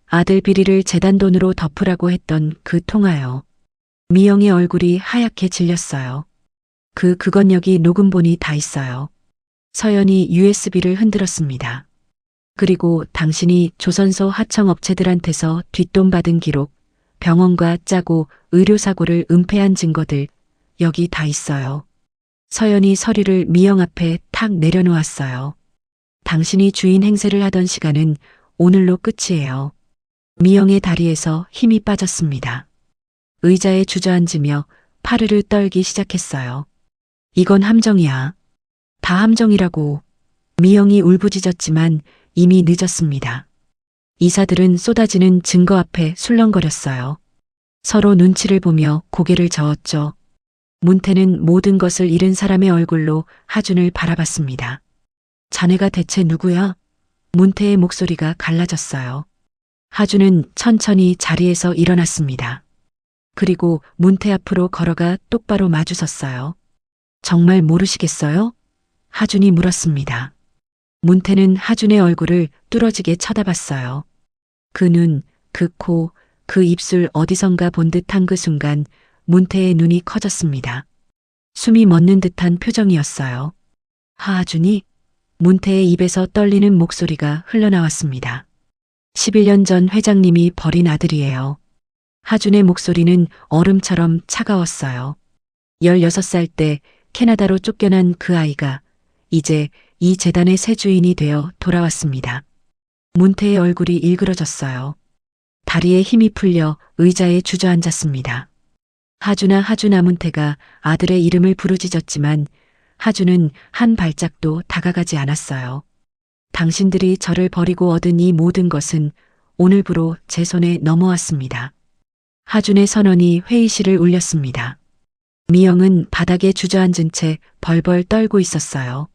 아들 비리를 재단 돈으로 덮으라고 했던 그 통화요. 미영의 얼굴이 하얗게 질렸어요. 그건 여기 녹음본이 다 있어요. 서연이 USB를 흔들었습니다. 그리고 당신이 조선소 하청업체들한테서 뒷돈 받은 기록, 병원과 짜고 의료사고를 은폐한 증거들, 여기 다 있어요. 서연이 서류를 미영 앞에 탁 내려놓았어요. 당신이 주인 행세를 하던 시간은 오늘로 끝이에요. 미영의 다리에서 힘이 빠졌습니다. 의자에 주저앉으며 파르르 떨기 시작했어요. 이건 함정이야. 다 함정이라고. 미영이 울부짖었지만 이미 늦었습니다. 이사들은 쏟아지는 증거 앞에 술렁거렸어요. 서로 눈치를 보며 고개를 저었죠. 문태는 모든 것을 잃은 사람의 얼굴로 하준을 바라봤습니다. 자네가 대체 누구야? 문태의 목소리가 갈라졌어요. 하준은 천천히 자리에서 일어났습니다. 그리고 문태 앞으로 걸어가 똑바로 마주섰어요. 정말 모르시겠어요? 하준이 물었습니다. 문태는 하준의 얼굴을 뚫어지게 쳐다봤어요. 그 눈, 그 코, 그 입술 어디선가 본 듯한 그 순간 문태의 눈이 커졌습니다. 숨이 멎는 듯한 표정이었어요. 하준이? 문태의 입에서 떨리는 목소리가 흘러나왔습니다. 11년 전 회장님이 버린 아들이에요. 하준의 목소리는 얼음처럼 차가웠어요. 16살 때 캐나다로 쫓겨난 그 아이가 이제 이 재단의 새 주인이 되어 돌아왔습니다. 문태의 얼굴이 일그러졌어요. 다리에 힘이 풀려 의자에 주저앉았습니다. 하준아 하준아. 문태가 아들의 이름을 부르짖었지만 하준은 한 발짝도 다가가지 않았어요. 당신들이 저를 버리고 얻은 이 모든 것은 오늘부로 제 손에 넘어왔습니다. 하준의 선언이 회의실을 울렸습니다. 미영은 바닥에 주저앉은 채 벌벌 떨고 있었어요.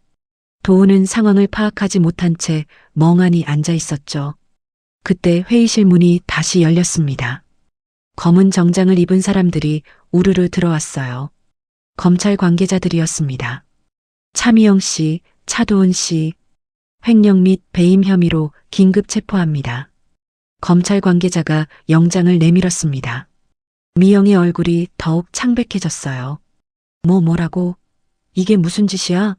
도우는 상황을 파악하지 못한 채 멍하니 앉아 있었죠. 그때 회의실 문이 다시 열렸습니다. 검은 정장을 입은 사람들이 우르르 들어왔어요. 검찰 관계자들이었습니다. 차미영 씨, 차도은 씨, 횡령 및 배임 혐의로 긴급 체포합니다. 검찰 관계자가 영장을 내밀었습니다. 미영의 얼굴이 더욱 창백해졌어요. 뭐라고? 이게 무슨 짓이야?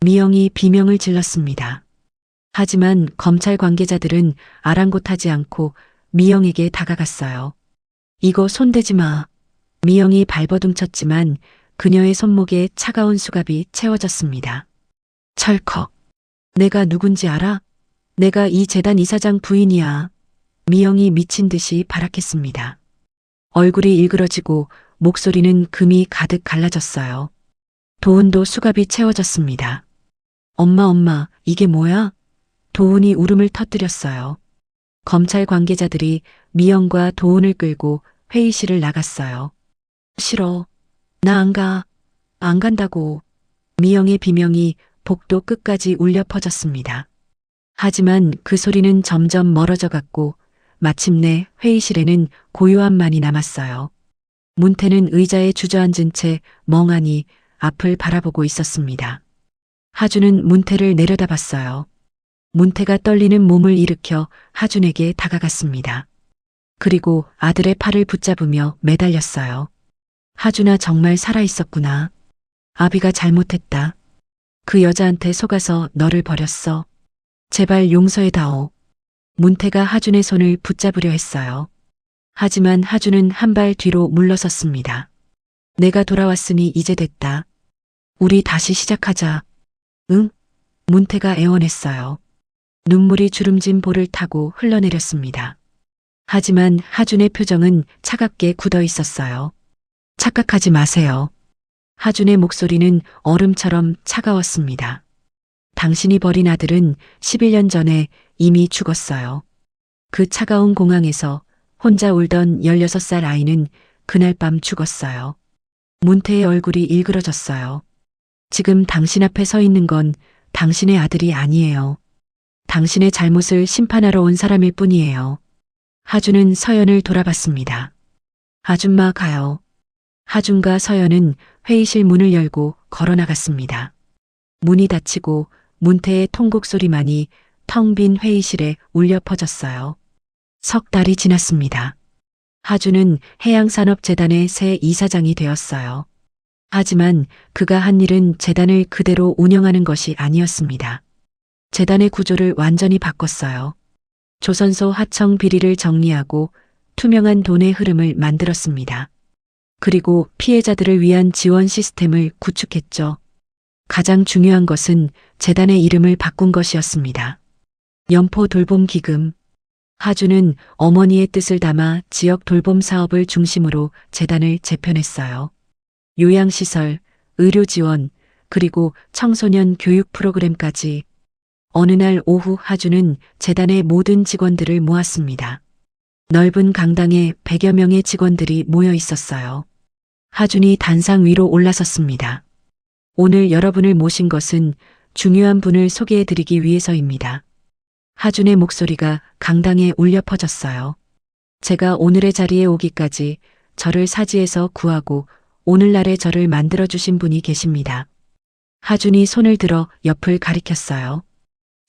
미영이 비명을 질렀습니다. 하지만 검찰 관계자들은 아랑곳하지 않고 미영에게 다가갔어요. 이거 손대지 마. 미영이 발버둥쳤지만 그녀의 손목에 차가운 수갑이 채워졌습니다. 철컥. 내가 누군지 알아? 내가 이 재단 이사장 부인이야. 미영이 미친 듯이 발악했습니다. 얼굴이 일그러지고 목소리는 금이 가득 갈라졌어요. 도은도 수갑이 채워졌습니다. 엄마, 이게 뭐야? 도은이 울음을 터뜨렸어요. 검찰 관계자들이 미영과 도은을 끌고 회의실을 나갔어요. 싫어. 나 안 가. 안 간다고. 미영의 비명이 복도 끝까지 울려 퍼졌습니다. 하지만 그 소리는 점점 멀어져 갔고 마침내 회의실에는 고요함만이 남았어요. 문태는 의자에 주저앉은 채 멍하니 앞을 바라보고 있었습니다. 하준은 문태를 내려다봤어요. 문태가 떨리는 몸을 일으켜 하준에게 다가갔습니다. 그리고 아들의 팔을 붙잡으며 매달렸어요. 하준아, 정말 살아있었구나. 아비가 잘못했다. 그 여자한테 속아서 너를 버렸어. 제발 용서해다오. 문태가 하준의 손을 붙잡으려 했어요. 하지만 하준은 한 발 뒤로 물러섰습니다. 내가 돌아왔으니 이제 됐다. 우리 다시 시작하자. 응? 문태가 애원했어요. 눈물이 주름진 볼을 타고 흘러내렸습니다. 하지만 하준의 표정은 차갑게 굳어 있었어요. 착각하지 마세요. 하준의 목소리는 얼음처럼 차가웠습니다. 당신이 버린 아들은 11년 전에 이미 죽었어요. 그 차가운 공항에서 혼자 울던 16살 아이는 그날 밤 죽었어요. 문태의 얼굴이 일그러졌어요. 지금 당신 앞에 서 있는 건 당신의 아들이 아니에요. 당신의 잘못을 심판하러 온 사람일 뿐이에요. 하준은 서연을 돌아봤습니다. 아줌마 가요. 하준과 서연은 회의실 문을 열고 걸어나갔습니다. 문이 닫히고 문태의 통곡 소리만이 텅 빈 회의실에 울려 퍼졌어요. 석 달이 지났습니다. 하준은 해양산업재단의 새 이사장이 되었어요. 하지만 그가 한 일은 재단을 그대로 운영하는 것이 아니었습니다. 재단의 구조를 완전히 바꿨어요. 조선소 하청 비리를 정리하고 투명한 돈의 흐름을 만들었습니다. 그리고 피해자들을 위한 지원 시스템을 구축했죠. 가장 중요한 것은 재단의 이름을 바꾼 것이었습니다. 연포 돌봄 기금. 하준은 어머니의 뜻을 담아 지역 돌봄 사업을 중심으로 재단을 재편했어요. 요양시설, 의료 지원, 그리고 청소년 교육 프로그램까지. 어느 날 오후 하준은 재단의 모든 직원들을 모았습니다. 넓은 강당에 100여 명의 직원들이 모여 있었어요. 하준이 단상 위로 올라섰습니다. 오늘 여러분을 모신 것은 중요한 분을 소개해드리기 위해서입니다. 하준의 목소리가 강당에 울려 퍼졌어요. 제가 오늘의 자리에 오기까지 저를 사지에서 구하고 오늘날의 저를 만들어주신 분이 계십니다. 하준이 손을 들어 옆을 가리켰어요.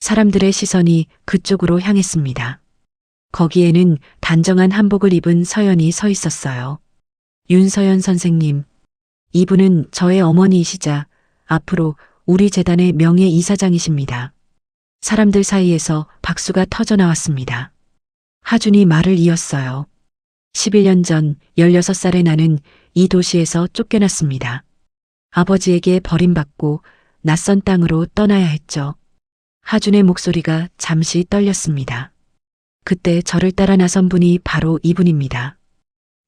사람들의 시선이 그쪽으로 향했습니다. 거기에는 단정한 한복을 입은 서연이 서 있었어요. 윤서연 선생님, 이분은 저의 어머니이시자 앞으로 우리 재단의 명예 이사장이십니다. 사람들 사이에서 박수가 터져 나왔습니다. 하준이 말을 이었어요. 11년 전 16살의 나는 이 도시에서 쫓겨났습니다. 아버지에게 버림받고 낯선 땅으로 떠나야 했죠. 하준의 목소리가 잠시 떨렸습니다. 그때 저를 따라 나선 분이 바로 이분입니다.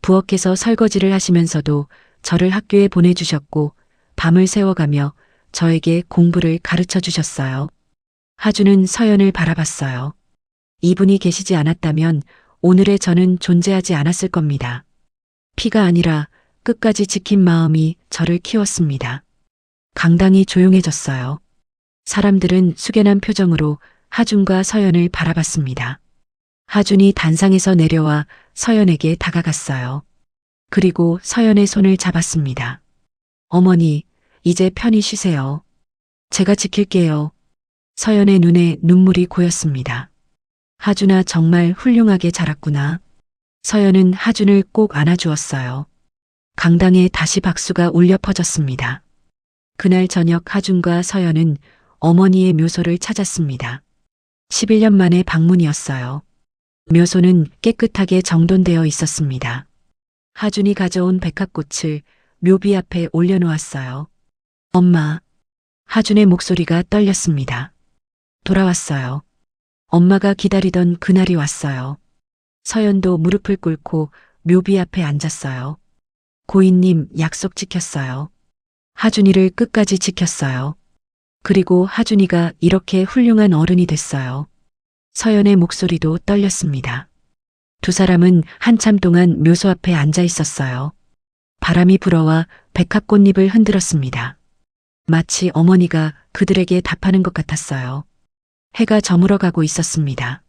부엌에서 설거지를 하시면서도 저를 학교에 보내주셨고 밤을 새워가며 저에게 공부를 가르쳐 주셨어요. 하준은 서연을 바라봤어요. 이분이 계시지 않았다면 오늘의 저는 존재하지 않았을 겁니다. 피가 아니라 끝까지 지킨 마음이 저를 키웠습니다. 강당이 조용해졌어요. 사람들은 숙연한 표정으로 하준과 서연을 바라봤습니다. 하준이 단상에서 내려와 서연에게 다가갔어요. 그리고 서연의 손을 잡았습니다. 어머니, 이제 편히 쉬세요. 제가 지킬게요. 서연의 눈에 눈물이 고였습니다. 하준아, 정말 훌륭하게 자랐구나. 서연은 하준을 꼭 안아주었어요. 강당에 다시 박수가 울려 퍼졌습니다. 그날 저녁 하준과 서연은 어머니의 묘소를 찾았습니다. 11년 만의 방문이었어요. 묘소는 깨끗하게 정돈되어 있었습니다. 하준이 가져온 백합꽃을 묘비 앞에 올려놓았어요. 엄마, 하준의 목소리가 떨렸습니다. 돌아왔어요. 엄마가 기다리던 그날이 왔어요. 서연도 무릎을 꿇고 묘비 앞에 앉았어요. 고인님, 약속 지켰어요. 하준이를 끝까지 지켰어요. 그리고 하준이가 이렇게 훌륭한 어른이 됐어요. 서연의 목소리도 떨렸습니다. 두 사람은 한참 동안 묘소 앞에 앉아 있었어요. 바람이 불어와 백합꽃잎을 흔들었습니다. 마치 어머니가 그들에게 답하는 것 같았어요. 해가 저물어 가고 있었습니다.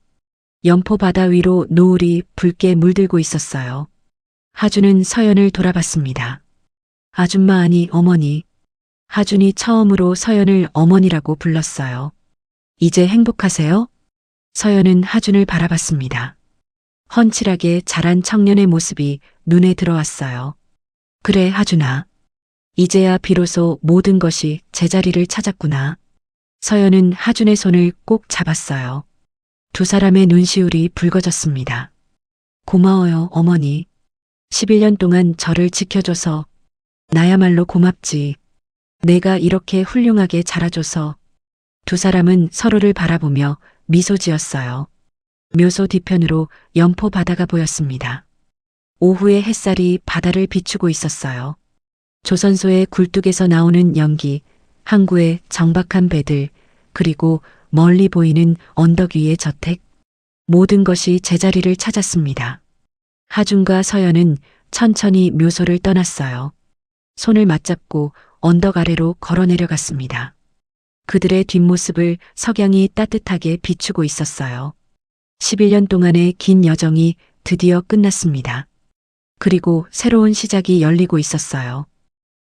연포 바다 위로 노을이 붉게 물들고 있었어요. 하준은 서연을 돌아봤습니다. 아줌마, 아니 어머니. 하준이 처음으로 서연을 어머니라고 불렀어요. 이제 행복하세요? 서연은 하준을 바라봤습니다. 헌칠하게 자란 청년의 모습이 눈에 들어왔어요. 그래, 하준아. 이제야 비로소 모든 것이 제자리를 찾았구나. 서연은 하준의 손을 꼭 잡았어요. 두 사람의 눈시울이 붉어졌습니다. 고마워요, 어머니. 11년 동안 저를 지켜줘서 나야말로 고맙지. 내가 이렇게 훌륭하게 자라줘서. 두 사람은 서로를 바라보며 미소 지었어요. 묘소 뒤편으로 연포 바다가 보였습니다. 오후의 햇살이 바다를 비추고 있었어요. 조선소의 굴뚝에서 나오는 연기, 항구의 정박한 배들, 그리고 멀리 보이는 언덕 위의 저택. 모든 것이 제자리를 찾았습니다. 하준과 서연은 천천히 묘소를 떠났어요. 손을 맞잡고 언덕 아래로 걸어 내려갔습니다. 그들의 뒷모습을 석양이 따뜻하게 비추고 있었어요. 11년 동안의 긴 여정이 드디어 끝났습니다. 그리고 새로운 시작이 열리고 있었어요.